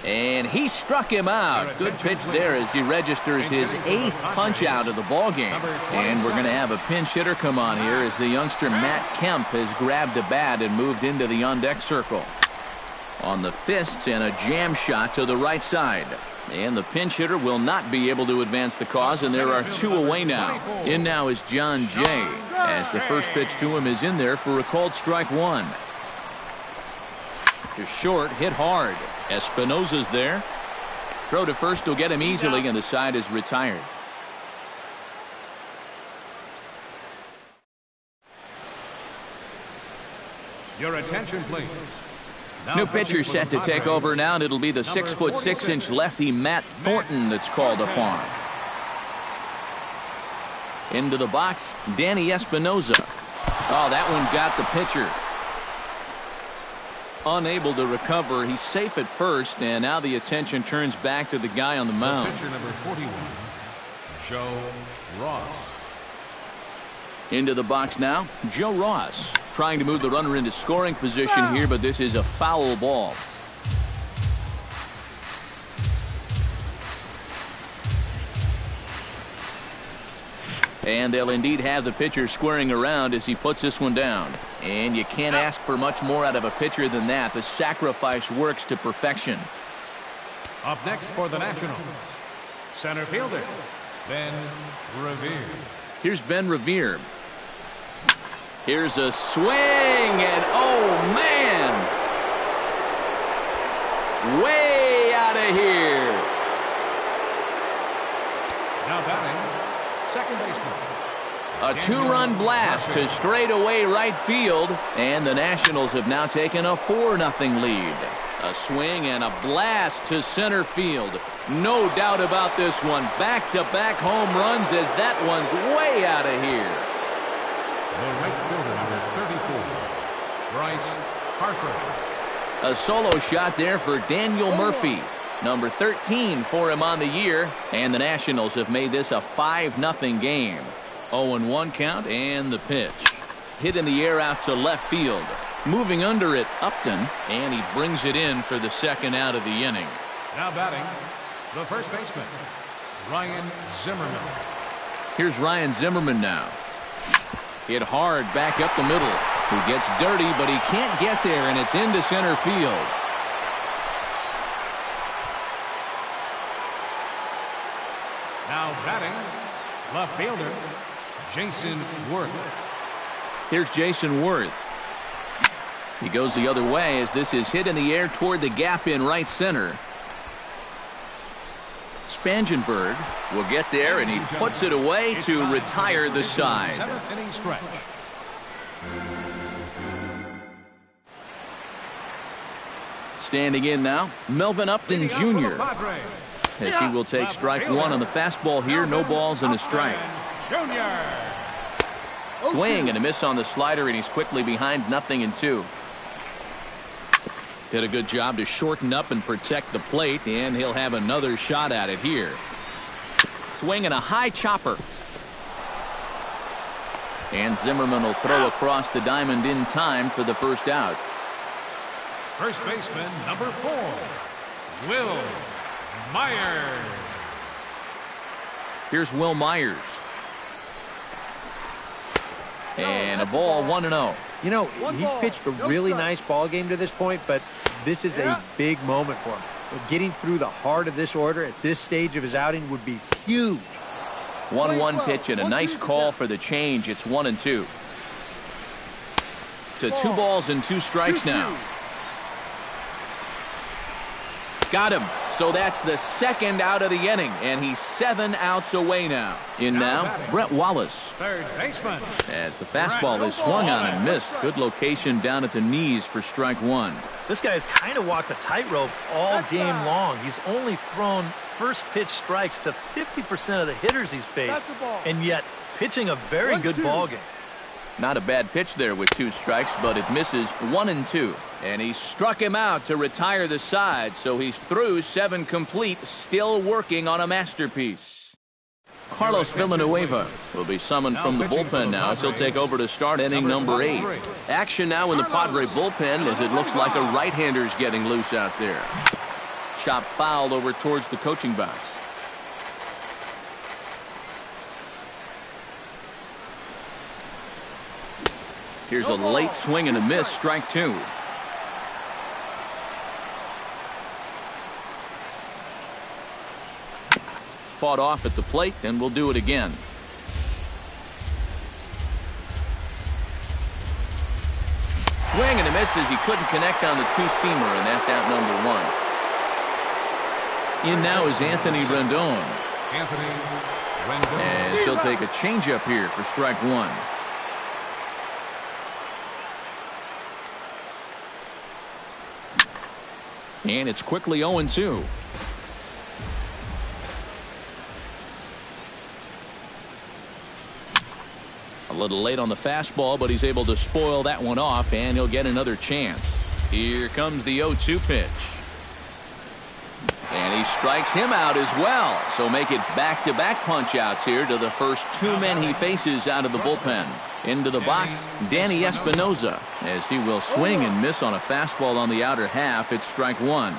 And he struck him out. Good pitch there as he registers his 8th punch out of the ball game. And we're going to have a pinch hitter come on here as the youngster Matt Kemp has grabbed a bat and moved into the on-deck circle. On the fists and a jam shot to the right side. And the pinch hitter will not be able to advance the cause, and there are 2 away now. In now is John Jay, as the first pitch to him is in there for a called strike 1. To short, hit hard. Espinosa's there. Throw to first will get him easily, and the side is retired. Your attention, please. New pitcher set to take over now, and it'll be the 6'6" lefty Matt Thornton that's called upon. Into the box, Danny Espinosa. Oh, that one got the pitcher. Unable to recover. He's safe at first, and now the attention turns back to the guy on the mound. Pitcher number 41, Joe Ross. Into the box now, Joe Ross. Trying to move the runner into scoring position here, but this is a foul ball. And they'll indeed have the pitcher squaring around as he puts this one down. And you can't ask for much more out of a pitcher than that. The sacrifice works to perfection. Up next for the Nationals, center fielder, Ben Revere. Here's Ben Revere. Here's a swing, and oh, man! Way out of here. Now batting, second baseman. A 2-run blast to straightaway right field, and the Nationals have now taken a 4-0 lead. A swing and a blast to center field. No doubt about this one. Back-to-back home runs as that one's way out of here. The right fielder, number 34, Bryce Harper. A solo shot there for Daniel Murphy. Number 13 for him on the year. And the Nationals have made this a 5-0 game. 0-1 count and the pitch. Hit in the air out to left field. Moving under it, Upton. And he brings it in for the second out of the inning. Now batting, the first baseman, Ryan Zimmerman. Here's Ryan Zimmerman now. Hit hard back up the middle. He gets dirty, but he can't get there, and it's into center field. Now batting, Left fielder, Jason Worth. Here's Jason Worth. He goes the other way as this is hit in the air toward the gap in right center. Spangenberg will get there, and he puts it away to retire the side. 7th inning stretch. Standing in now, Melvin Upton Jr. as he will take strike one on the fastball here. No balls and a strike. Swing and a miss on the slider, and he's quickly behind 0-2. Did a good job to shorten up and protect the plate, and he'll have another shot at it here. Swing and a high chopper. And Zimmerman will throw across the diamond in time for the first out. First baseman, number 4, Will Myers. Here's Will Myers. And a ball, 1-0. You know, he's pitched a really nice ball game to this point, but this is a big moment for him. But getting through the heart of this order at this stage of his outing would be huge. 1-1 pitch and a nice call for the change. It's 1-2. To 2 balls and 2 strikes now. Got him. So that's the second out of the inning, and he's 7 outs away now. In now, Brett Wallace. Third baseman. As the fastball is swung on and missed. Good location down at the knees for strike one. This guy's kind of walked a tightrope all game long. He's only thrown first pitch strikes to 50% of the hitters he's faced, and yet pitching a very good ball game. Not a bad pitch there with 2 strikes, but it misses 1-2. And he struck him out to retire the side, so he's through 7 complete, still working on a masterpiece. Carlos Villanueva will be summoned from the bullpen now as he'll take over to start inning number 8. Action now in the Padre bullpen as it looks like a right-hander's getting loose out there. Chop fouled over towards the coaching box. Here's a late swing and a miss, strike 2. Fought off at the plate, and we'll do it again. Swing and a miss as he couldn't connect on the 2-seamer, and that's out number 1. In now is Anthony Rendon. As he'll take a changeup here for strike 1. And it's quickly 0-2. A little late on the fastball, but he's able to spoil that one off, and he'll get another chance. Here comes the 0-2 pitch. And he strikes him out as well. So make it back-to-back punch-outs here to the first 2 men he faces out of the bullpen. Into the box, Danny Espinoza, as he will swing and miss on a fastball on the outer half. It's strike 1.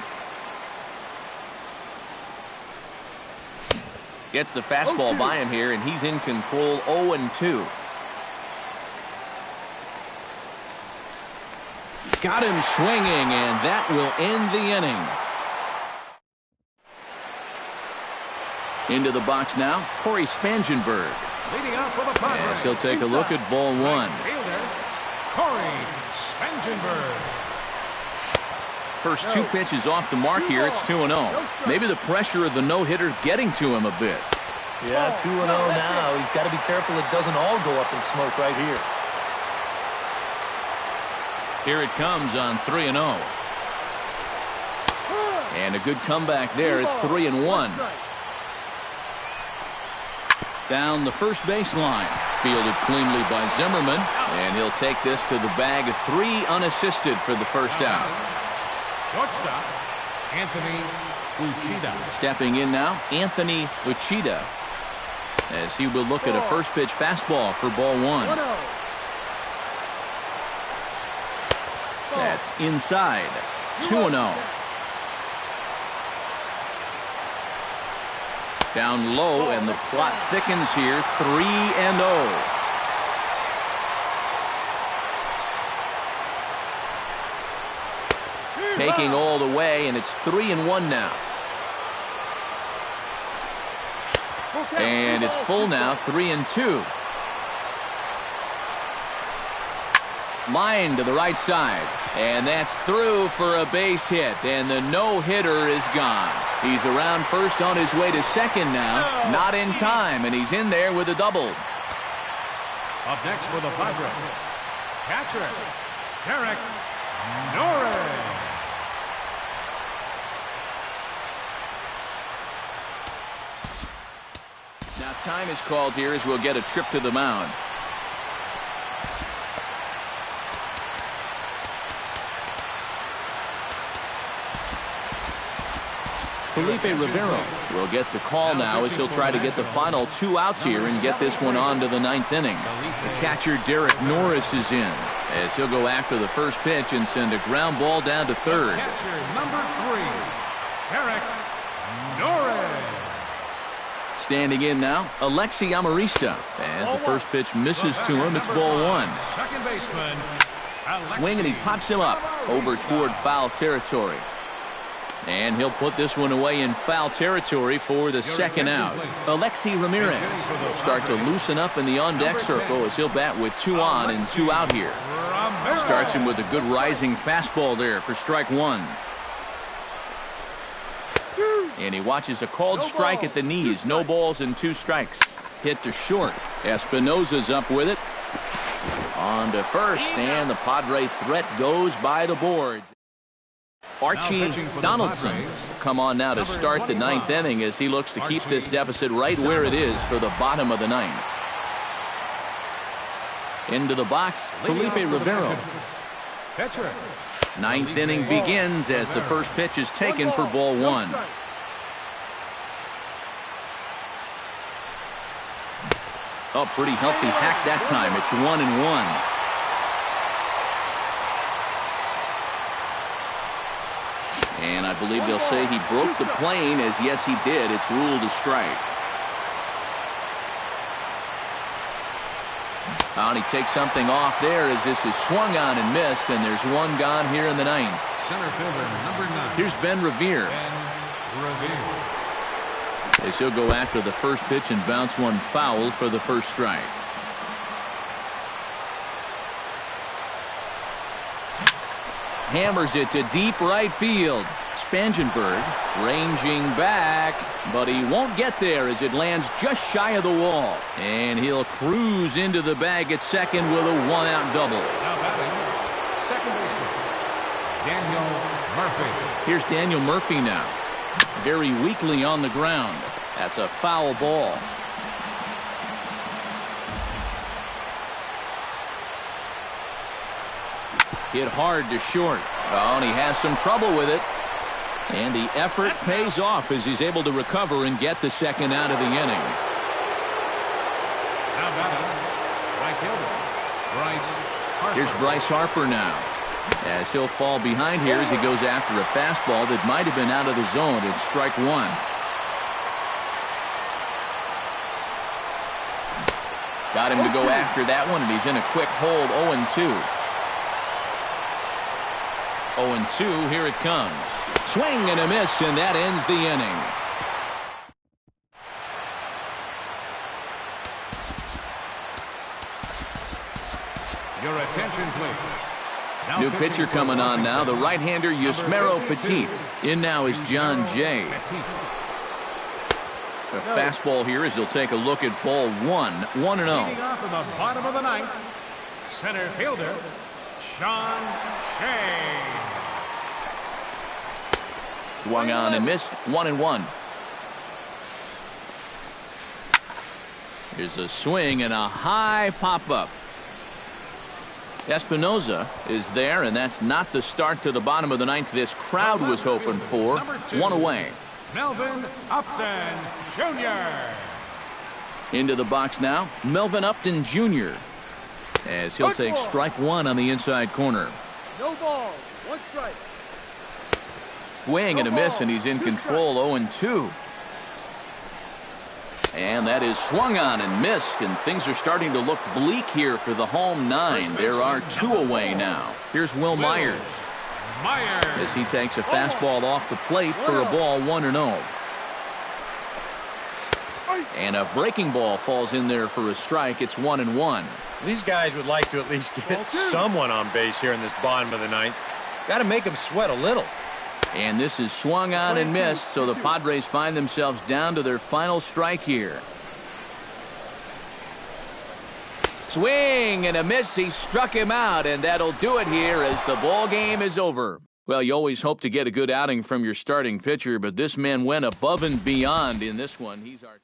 Gets the fastball by him here, and he's in control. 0-2. Got him swinging, and that will end the inning. Into the box now, Corey Spangenberg. Leading off for the Padres. Yes, he'll take a look at ball 1. Fielder, Corey Spangenberg. First 2 pitches off the mark here. It's 2-0. Maybe the pressure of the no-hitter getting to him a bit. Yeah, 2-0 now. He's got to be careful it doesn't all go up in smoke right here. Here it comes on 3-0. And a good comeback there. It's 3-1. Down the first baseline. Fielded cleanly by Zimmerman. And he'll take this to the bag of 3 unassisted for the first out. Shortstop, Anthony Uchida. Stepping in now, Anthony Uchida. As he will look at a first pitch fastball for ball 1. That's inside. 2-0. Down low, and the plot thickens here. 3-0. Taking all the way, and it's 3-1 now. And it's full now, 3-2. Line to the right side. And that's through for a base hit. And the no-hitter is gone. He's around first on his way to second now. Not in time, and he's in there with a double. Up next for the Padres, catcher, Derek Norris. Now time is called here as we'll get a trip to the mound. Felipe Rivero will get the call now as he'll try to get the final 2 outs here and get this one on to the 9th inning. The catcher Derek Norris is in as he'll go after the first pitch and send a ground ball down to third. Catcher number 3, Derek Norris. Standing in now, Alexi Amarista. As the first pitch misses to him, it's ball 1. Second baseman, Swing and he pops him up over toward foul territory. And he'll put this one away in foul territory for the second out. Alexi Ramirez will start to loosen up in the on-deck circle as he'll bat with 2 on and 2 out here. Starts him with a good rising fastball there for strike 1. And he watches a called strike at the knees. No balls and 2 strikes. Hit to short. Espinosa's up with it. On to first, and the Padre threat goes by the boards. Archie Donaldson will come on now to start the 9th inning as he looks to keep this deficit right where it is for the bottom of the 9th. Into the box, Felipe Rivero. 9th inning begins as the first pitch is taken for ball 1. Oh, pretty healthy hack that time. It's 1-1. And I believe they'll say he broke the plane, as yes he did. It's ruled a strike. Oh, and he takes something off there as this is swung on and missed, and there's one gone here in the 9th. Center fielder number 9. Here's Ben Revere. As he'll go after the first pitch and bounce one foul for the first strike. Hammers it to deep right field. Spangenberg ranging back, but he won't get there as it lands just shy of the wall. And he'll cruise into the bag at second with a 1-out double. Now batting, second baseman, Daniel Murphy. Here's Daniel Murphy now. Very weakly on the ground. That's a foul ball. Hit hard to short. Oh, and he has some trouble with it. And the effort pays off as he's able to recover and get the second out of the inning. Now batting, right fielder, Bryce Harper. Here's Bryce Harper now. As he'll fall behind here as he goes after a fastball that might have been out of the zone. It's strike 1. Got him to go after that one, and he's in a quick hold. 0-2. 0-2, here it comes. Swing and a miss, and that ends the inning. Your attention, please. Now New pitcher coming on now, the right-hander Yusmero Petit. In now is John Jay. A fastball here as he'll take a look at ball 1. 1-0. Leading off in the bottom of the 9th, center fielder, Sean Shea. Swung on and missed. 1-1. Here's a swing and a high pop-up. Espinosa is there, and that's not the start to the bottom of the 9th this crowd was hoping for. 1 away. Melvin Upton Jr. Into the box now, Melvin Upton Jr. as he'll take strike 1 on the inside corner. No ball, 1 strike. Swing and a miss, and he's in control. 0-2. And that is swung on and missed, and things are starting to look bleak here for the home 9. There are 2 away now. Here's Will Myers as he takes a fastball off the plate for a ball. 1-0. And a breaking ball falls in there for a strike. It's 1-1. These guys would like to at least get someone on base here in this bottom of the ninth. Got to make them sweat a little. And this is swung on and missed, so the Padres find themselves down to their final strike here. Swing and a miss. He struck him out, and that'll do it here as the ball game is over. Well, you always hope to get a good outing from your starting pitcher, but this man went above and beyond in this one. He's our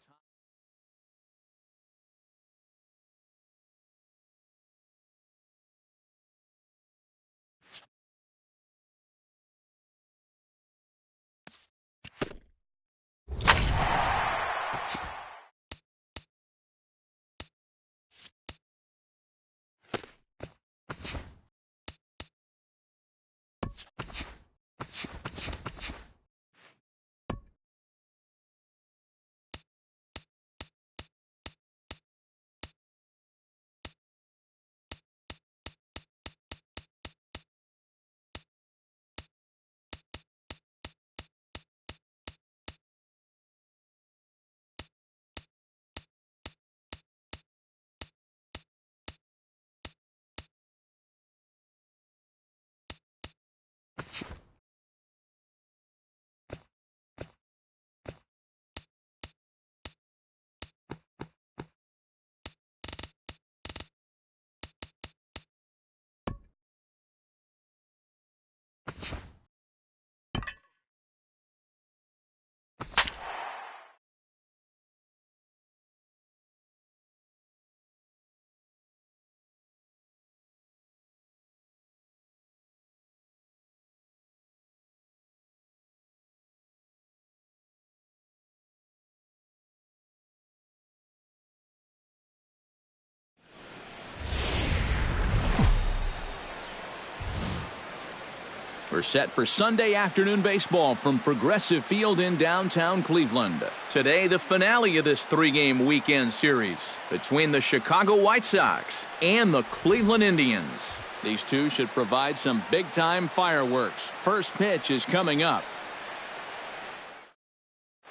We're set for Sunday afternoon baseball from Progressive Field in downtown Cleveland. Today, the finale of this three-game weekend series between the Chicago White Sox and the Cleveland Indians. These two should provide some big-time fireworks. First pitch is coming up.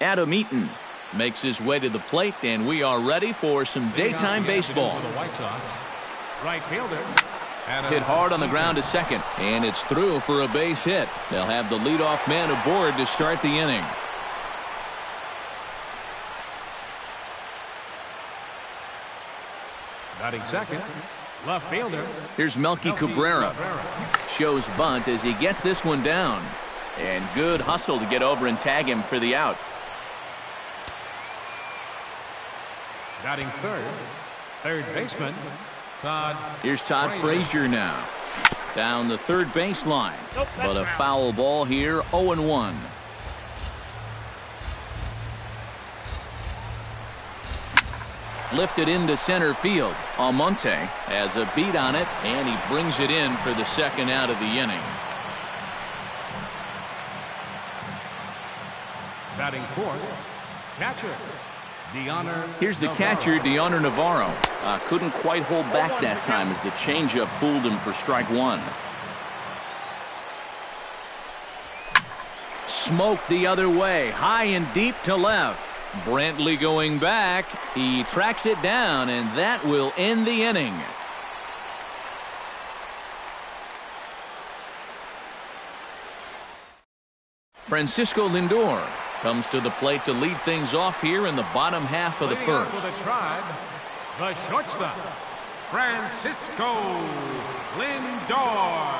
Adam Eaton makes his way to the plate, and we are ready for some daytime baseball. For the White Sox, right fielder. Hit hard on the ground to second, and it's through for a base hit. They'll have the leadoff man aboard to start the inning. Batting second, left fielder. Here's Melky Cabrera. Shows bunt as he gets this one down. And good hustle to get over and tag him for the out. Batting third baseman. Here's Todd Frazier now. Down the third baseline. But a foul ball here, 0-1. Lifted into center field. Almonte has a beat on it, and he brings it in for the second out of the inning. Batting fourth, catcher. Here's the catcher, Deoner Navarro. Couldn't quite hold back that time as the changeup fooled him for strike one. Smoked the other way, high and deep to left. Brantley going back. He tracks it down, and that will end the inning. Francisco Lindor comes to the plate to lead things off here in the bottom half of the first. For the Tribe, the shortstop, Francisco Lindor.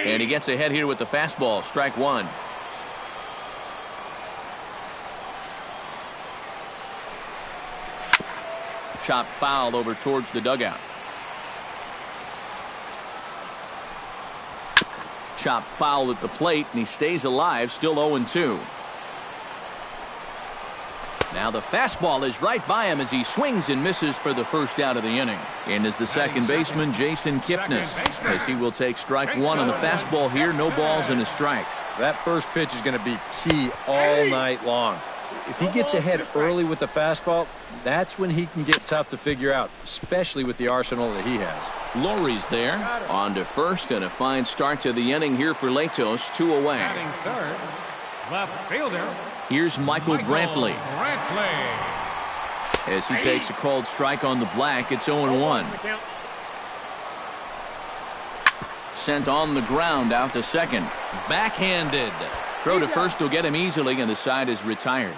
And he gets ahead here with the fastball, strike one. Chop foul over towards the dugout. Chop foul at the plate, and he stays alive, still 0-2. Now the fastball is right by him as he swings and misses for the first out of the inning. In is the second baseman, Jason Kipnis, as he will take strike one on the fastball here. No balls and a strike. That first pitch is going to be key all night long. If he gets ahead early with the fastball, that's when he can get tough to figure out, especially with the arsenal that he has. Lowry's there, on to first, and a fine start to the inning here for Latos, 2 away. Batting third, left fielder, Here's Michael Brantley. As he takes a called strike on the black, it's 0-1. Sent on the ground out to second. Backhanded. Throw to first will get him easily, and the side is retired.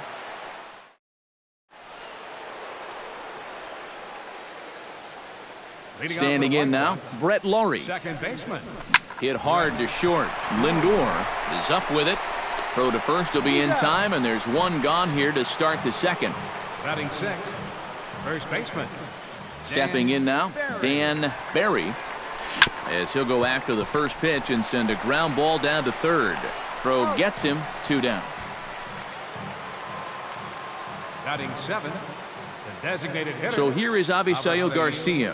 Standing in now, Brett Laurie. Second baseman. Hit hard to short. Lindor is up with it. Throw to first will be in time, and there's one gone here to start the second. Batting sixth, first baseman. Stepping in now, Dan Barry, as he'll go after the first pitch and send a ground ball down to third. Throw gets him, 2 down. Batting seventh, the designated hitter. So here is Avisail Garcia.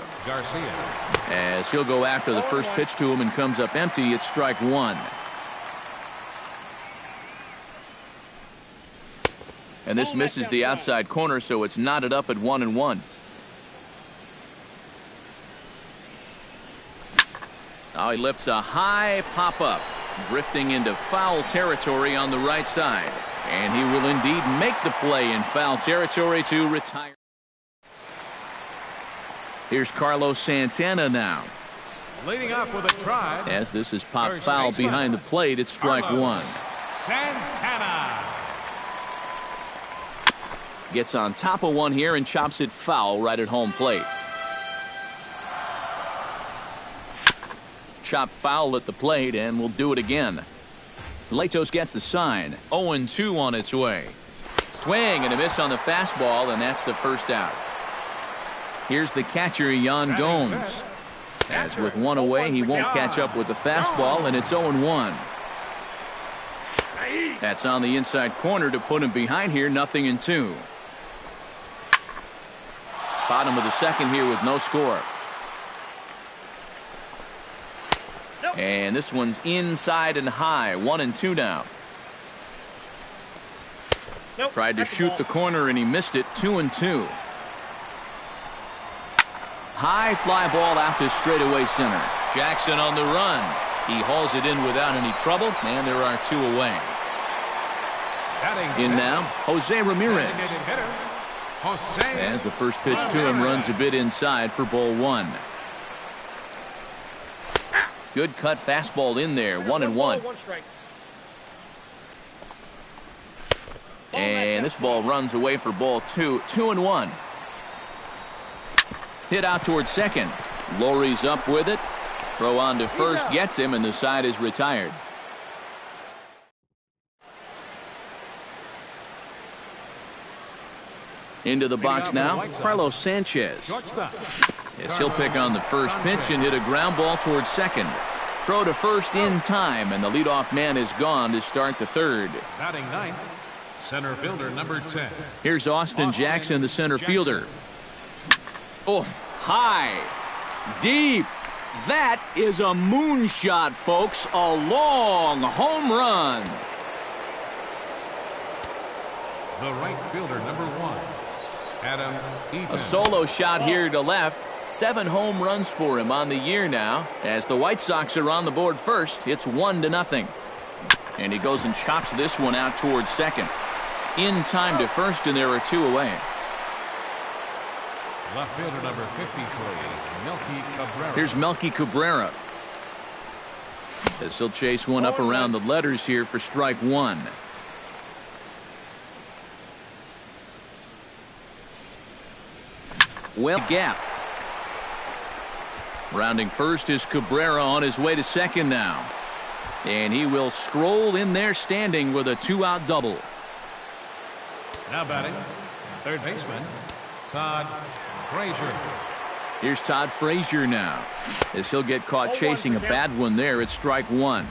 As he'll go after the first pitch to him and comes up empty, it's strike 1. And this misses the outside corner, so it's knotted up at 1-1. Now he lifts a high pop-up, drifting into foul territory on the right side. And he will indeed make the play in foul territory to retire. Here's Carlos Santana now. Leading off with a try. As this is popped foul behind the plate, it's strike 1. Santana gets on top of one here and chops it foul right at home plate. Chop foul at the plate, and we'll do it again. Latos gets the sign. 0-2 on its way. Swing and a miss on the fastball, and that's the first out. Here's the catcher, Yan Gomes. As with one away, he won't catch up with the fastball, and it's 0-1. That's on the inside corner to put him behind here, 0-2. Bottom of the second here with no score. And this one's inside and high, 1-2 now. Tried to shoot the corner and he missed it, 2-2. High fly ball out to straightaway center. Jackson on the run. He hauls it in without any trouble, and there are 2 away. In now, Jose Ramirez. As the first pitch to him runs a bit inside for ball 1. Good cut fastball in there, 1-1. And this ball runs away for ball 2, 2-1. Hit out towards second. Laurie's up with it. Throw on to first gets him, and the side is retired. Into the box now, Carlos Sanchez. Yes, he'll pick on the first pitch and hit a ground ball towards second. Throw to first in time, and the leadoff man is gone to start the third. Batting ninth, center fielder number 10. Here's Austin Jackson, the center fielder. Oh, high, deep. That is a moonshot, folks. A long home run. The right fielder number 1. Adam Eaton. A solo shot here to left. 7 home runs for him on the year now. As the White Sox are on the board first, it's 1-0. And he goes and chops this one out towards second. In time to first, and there are 2 away. Left fielder number 53, Melky Cabrera. Here's Melky Cabrera. As he'll chase one up around the letters here for strike 1. Well, gap. Rounding first is Cabrera on his way to second now. And he will stroll in there standing with a 2-out double. Now batting, third baseman, Todd Frazier. Here's Todd Frazier now. As he'll get caught chasing a bad one there at strike 1.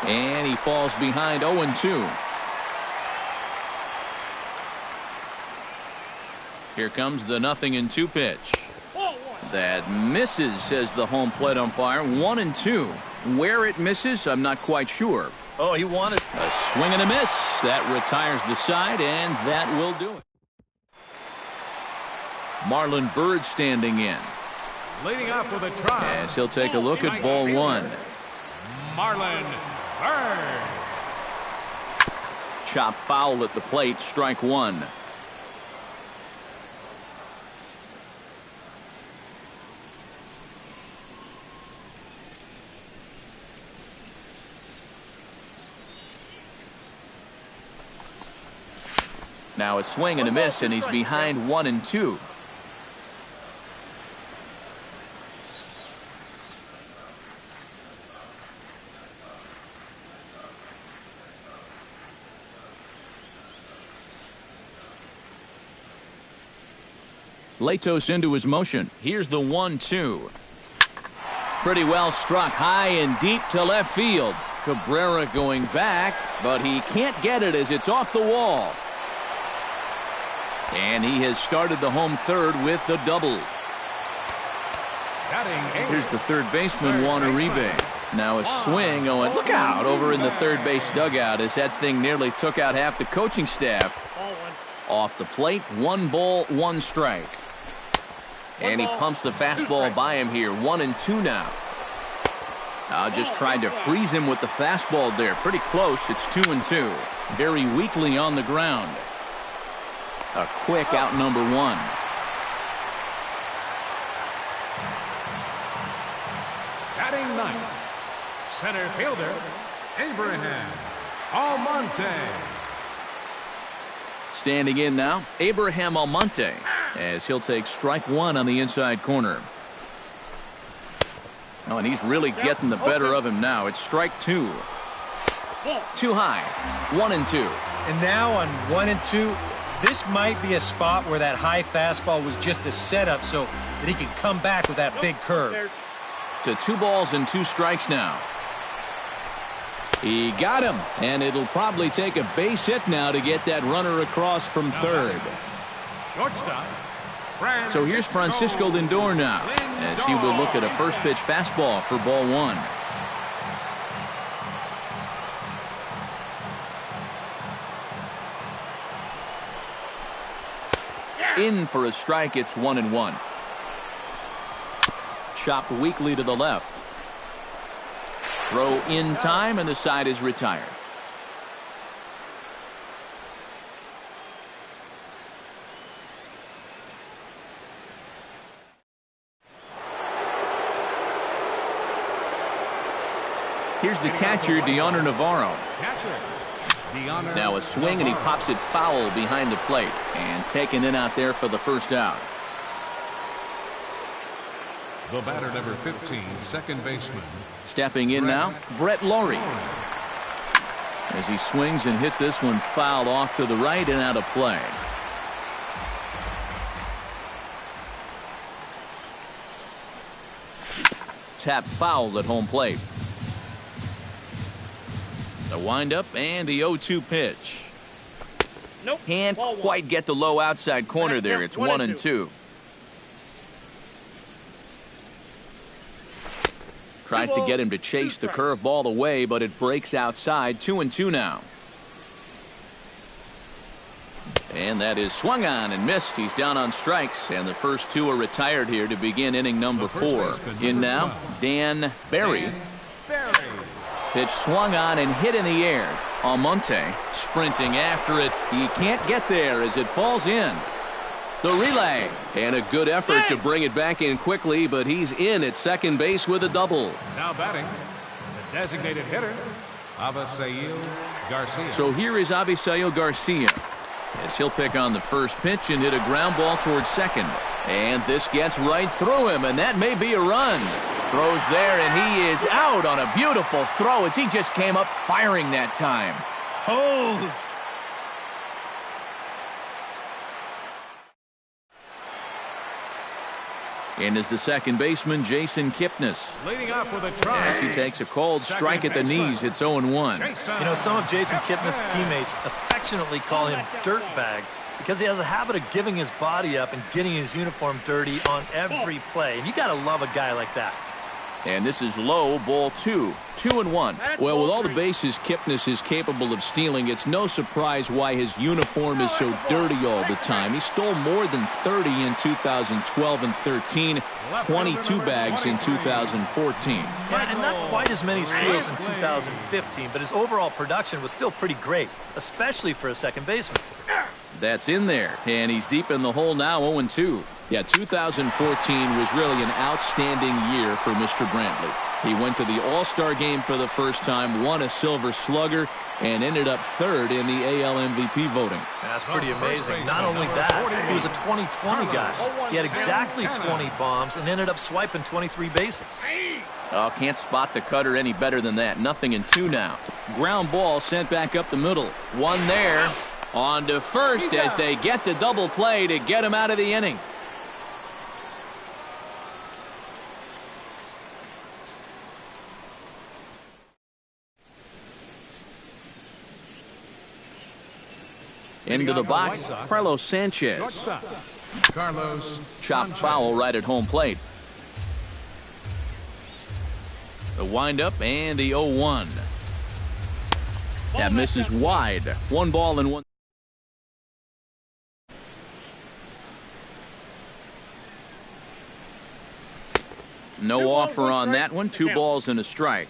And he falls behind 0-2. Here comes the 0-2 pitch. That misses, says the home plate umpire. 1-2. Where it misses, I'm not quite sure. Oh, he wanted A swing and a miss. That retires the side, and that will do it. Marlon Byrd standing in. Leading off with a try. As he'll take a look at ball 1. Marlon Byrd. Chop foul at the plate, strike one. Now a swing and a miss, and he's behind 1-2. Latos into his motion. Here's the 1-2. Pretty well struck high and deep to left field. Cabrera going back, but he can't get it as it's off the wall. And he has started the home third with the double. Here's the third baseman, Juan Uribe. Now a swing. Oh, and look out over in the third base dugout as that thing nearly took out half the coaching staff. Off the plate, 1 ball, 1 strike. And he pumps the fastball by him here. 1-2 now. Just tried to freeze him with the fastball there. Pretty close. It's 2-2. Very weakly on the ground. A quick out number 1. Batting ninth, center fielder, Abraham Almonte. Standing in now, Abraham Almonte, as he'll take strike 1 on the inside corner. Oh, and he's really getting the better of him now. It's strike 2. Too high. 1-2. And now on 1-2, this might be a spot where that high fastball was just a setup so that he can come back with that big curve. To 2 balls and 2 strikes now. He got him, and it'll probably take a base hit now to get that runner across from third. Shortstop. So here's Francisco Lindor now, as he will look at a first pitch fastball for ball 1. In for a strike, it's 1-1. Chopped weakly to the left. Throw in time, and the side is retired. Here's the catcher, Deoner Navarro. Now a swing, and he pops it foul behind the plate. And taken in out there for the first out. The batter, number 15, second baseman. Stepping in now, Brett Lawrie. As he swings and hits this one foul off to the right and out of play. Tap foul at home plate. The windup and the 0-2 pitch. Nope. Can't quite get the low outside corner there. It's 1-2. Tries to get him to chase the curveball away, but it breaks outside. 2-2 now. And that is swung on and missed. He's down on strikes, and the first 2 are retired here to begin inning number 4. In now, Dan Barry. Pitch swung on and hit in the air. Almonte sprinting after it. He can't get there as it falls in. The relay, and a good effort to bring it back in quickly, but he's in at second base with a double. Now batting, the designated hitter, Avisail Garcia. So here is Avisail Garcia, as he'll pick on the first pitch and hit a ground ball towards second. And this gets right through him, and that may be a run. Throws there, and he is out on a beautiful throw as he just came up firing that time. Hosed. In is the second baseman, Jason Kipnis. Leading up with a try. As he takes a cold strike at the knees, it's 0-1. You know, some of Jason Kipnis' teammates affectionately call him Dirtbag because he has a habit of giving his body up and getting his uniform dirty on every play. And you got to love a guy like that. And this is low, ball 2. 2-1. Well, with all the bases Kipnis is capable of stealing, it's no surprise why his uniform is so dirty all the time. He stole more than 30 in 2012 and 13, 22 bags in 2014. Yeah, and not quite as many steals in 2015, but his overall production was still pretty great, especially for a second baseman. That's in there, and he's deep in the hole now, 0-2. Yeah, 2014 was really an outstanding year for Mr. Brantley. He went to the All-Star game for the first time, won a Silver Slugger, and ended up third in the AL MVP voting. That's pretty amazing. Not only that, he was a 20-20 guy. He had exactly 20 bombs and ended up swiping 23 bases. Oh, can't spot the cutter any better than that. 0-2 now. Ground ball sent back up the middle. One there. On to first as they get the double play to get him out of the inning. Into the box, Carlos Sanchez. Chopped foul right at home plate. The windup and the 0-1. That misses wide. 1 ball and 1. No offer on that one. 2 balls and a strike.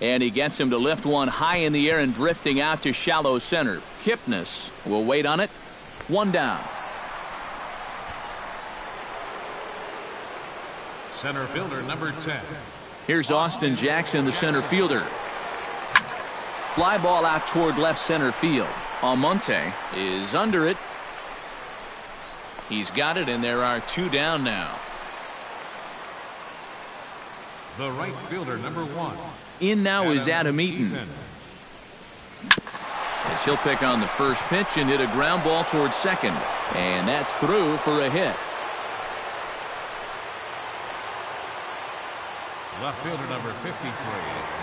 And he gets him to lift one high in the air and drifting out to shallow center. Kipnis will wait on it. 1 down. Center fielder number 10. Here's Austin Jackson, the center fielder. Fly ball out toward left center field. Almonte is under it. He's got it, and there are 2 down now. The right fielder number 1. In now is Adam Eaton. As he'll pick on the first pitch and hit a ground ball towards second. And that's through for a hit. Left fielder number 53,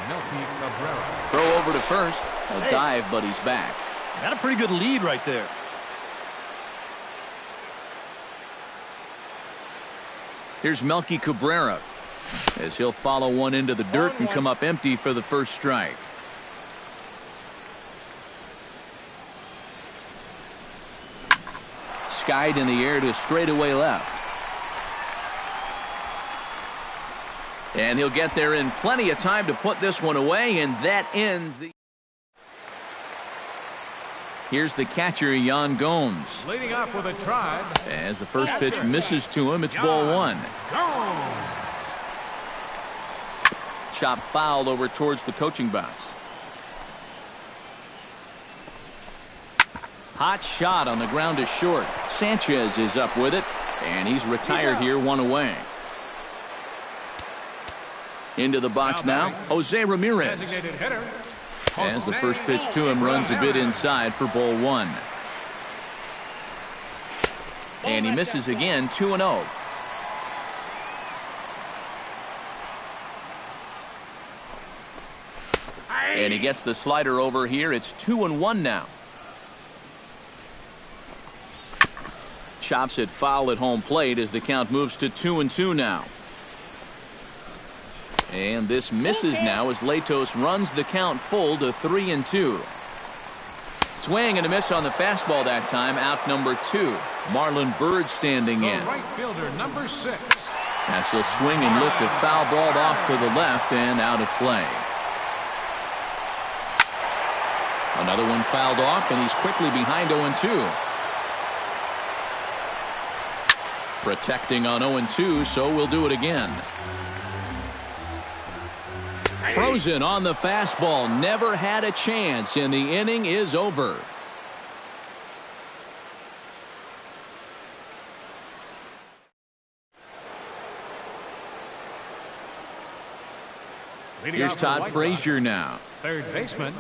Melky Cabrera. Throw over to first. A dive, but he's back. Got a pretty good lead right there. Here's Melky Cabrera as he'll follow one into the dirt and come up empty for the first strike. Skied in the air to straightaway left. And he'll get there in plenty of time to put this one away, and that ends the... Here's the catcher, Yan Gomes. Leading off with a try. As the first pitch misses to him, it's ball 1. Chop fouled over towards the coaching box. Hot shot on the ground to short. Sanchez is up with it, and he's retired here, 1 away. Into the box now, Jose Ramirez. As the first pitch to him runs a bit inside for ball 1. And he misses again, 2-0. And he gets the slider over here. It's 2-1 now. Chops it foul at home plate as the count moves to 2-2 now. And this misses now as Latos runs the count full to 3-2. Swing and a miss on the fastball that time. Out number 2. Marlon Byrd standing in. Right fielder number 6. As he'll swing and lift a foul ball off to the left and out of play. Another one fouled off, and he's quickly behind 0-2. Protecting on 0-2, so we'll do it again. Frozen on the fastball. Never had a chance, and the inning is over. Here's Todd Frazier now. Third baseman.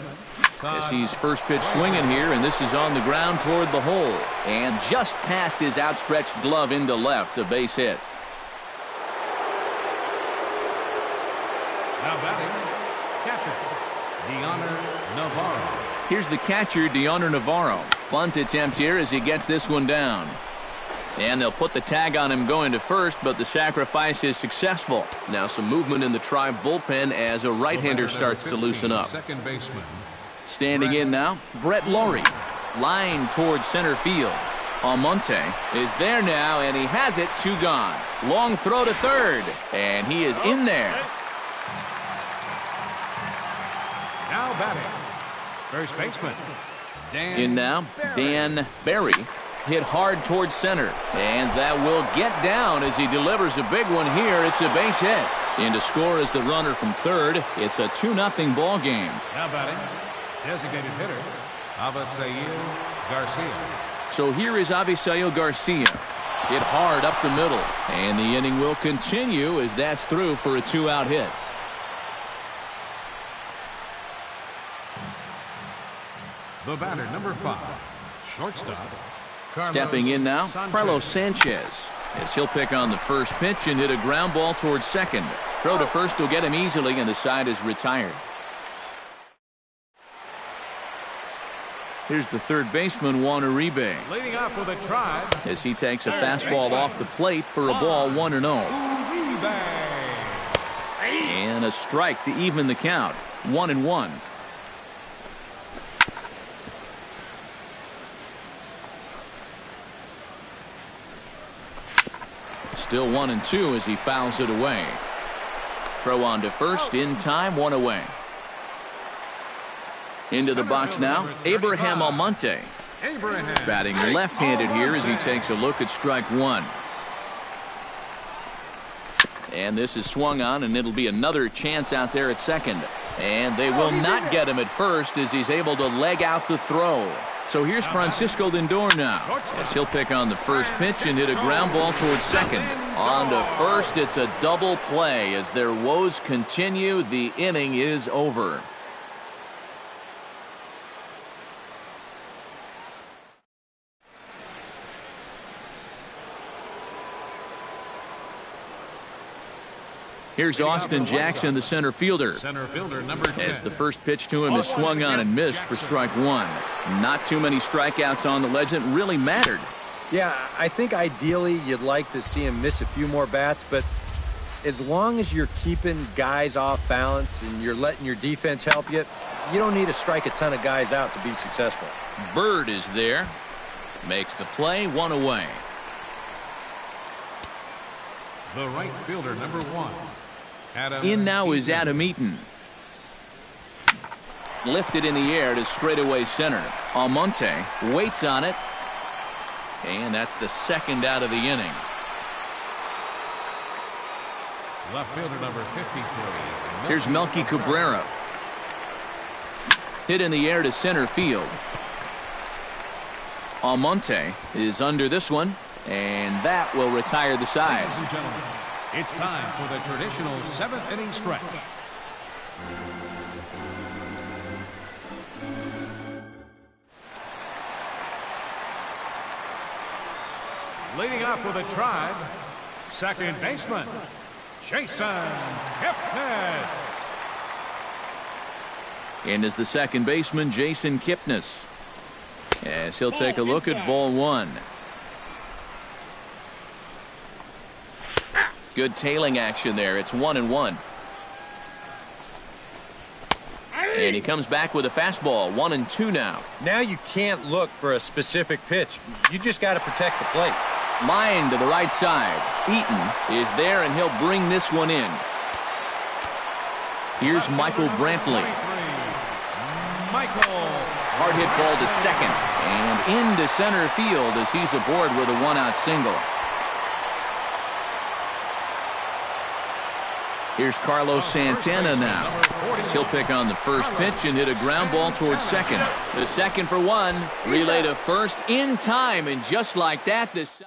As he's first pitch swinging here, and this is on the ground toward the hole. And just past his outstretched glove into left, a base hit. Now batting, catcher, Deoner Navarro. Here's the catcher, Deoner Navarro. Bunt attempt here as he gets this one down. And they'll put the tag on him going to first, but the sacrifice is successful. Now some movement in the Tribe bullpen as a right-hander starts to loosen up. Second baseman. Standing in now, Brett Laurie. Line towards center field. Almonte is there now, and he has it. 2 gone. Long throw to third, and he is in there. Now batting, first baseman, Dan. In now, Dan Barry. Hit hard towards center, and that will get down as he delivers a big one here. It's a base hit. In to score is the runner from third. It's a 2-0 ball game. Now batting, designated hitter, Avisail Garcia. So here is Avisail Garcia. Hit hard up the middle, and the inning will continue as that's through for a 2-out hit. The batter, number 5, shortstop. Stepping in now, Carlos Sanchez, as he'll pick on the first pitch and hit a ground ball towards second. Throw to first will get him easily, and the side is retired. Here's the third baseman, Juan Uribe, Leading off with a Tribe, as he takes a fastball off the plate for a ball, 1-0. Uribe. And a strike to even the count, 1-1. Still 1-2 as he fouls it away. Throw on to first, in time, 1 away. Into the box now, Abraham Almonte. Batting left-handed here as he takes a look at strike 1. And this is swung on, and it'll be another chance out there at second. And they will not get him at first as he's able to leg out the throw. So here's Francisco Lindor now, as he'll pick on the first pitch and hit a ground ball towards second. On to first, it's a double play as their woes continue. The inning is over. Here's Austin Jackson, the center fielder. Center fielder, number 10. As the first pitch to him is swung on and missed for strike 1. Not too many strikeouts on the legend really mattered. Yeah, I think ideally you'd like to see him miss a few more bats, but as long as you're keeping guys off balance and you're letting your defense help you, you don't need to strike a ton of guys out to be successful. Bird is there. Makes the play, 1 away. The right fielder, number 1. Adam In now is Eaton. Adam Eaton. Lifted in the air to straightaway center. Almonte waits on it. And that's the second out of the inning. Left fielder, number 53. Here's Melky Cabrera. Hit in the air to center field. Almonte is under this one, and that will retire the side. Ladies and gentlemen, it's time for the traditional 7th inning stretch. Leading off with a Tribe, second baseman, Jason Kipnis. And is the second baseman, Jason Kipnis, as he'll take a look at ball 1. Good tailing action there. It's 1-1. And he comes back with a fastball. 1-2 now. Now you can't look for a specific pitch. You just got to protect the plate. Line to the right side. Eaton is there, and he'll bring this one in. Here's Michael Brantley. Michael. Hard hit ball to second. And into center field as he's aboard with a 1-out single. Here's Carlos Santana now, as he'll pick on the first pitch and hit a ground ball towards second. The second for 1, relay to first in time, and just like that, this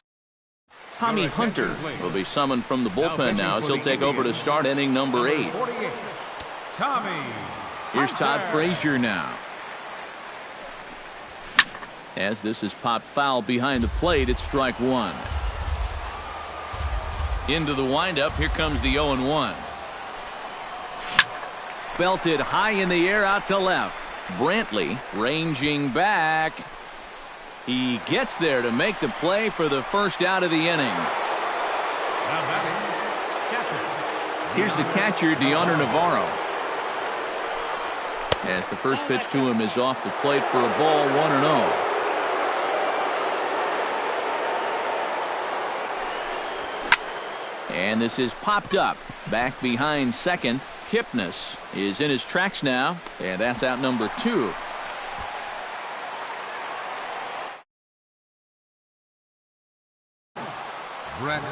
Tommy Hunter will be summoned from the bullpen now as he'll take over to start inning number 8. Tommy. Here's Todd Frazier now, as this is popped foul behind the plate. It's strike 1. Into the windup. Here comes the 0-1. Belted high in the air out to left. Brantley ranging back. He gets there to make the play for the first out of the inning. Now batting, catcher. Here's the catcher, Deoner Navarro. As the first pitch to him is off the plate for a ball, 1-0. And this is popped up. Back behind second. Kipnis is in his tracks now, and that's out number 2. Brett.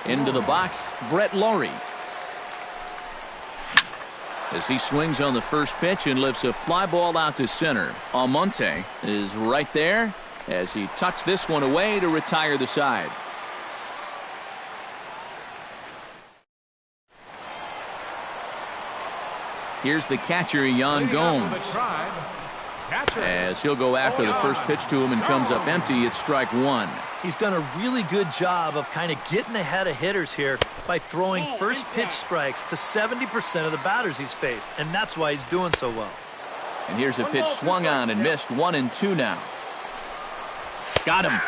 Into the box, Brett Laurie. As he swings on the first pitch and lifts a fly ball out to center. Almonte is right there as he tucks this one away to retire the side. Here's the catcher, Yan Gomes. As he'll go after the first pitch to him and comes up empty, it's strike 1. He's done a really good job of kind of getting ahead of hitters here by throwing first pitch strikes to 70% of the batters he's faced, and that's why he's doing so well. And here's a pitch swung on and missed, 1-2 now. Got him.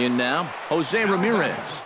In now, Jose Ramirez.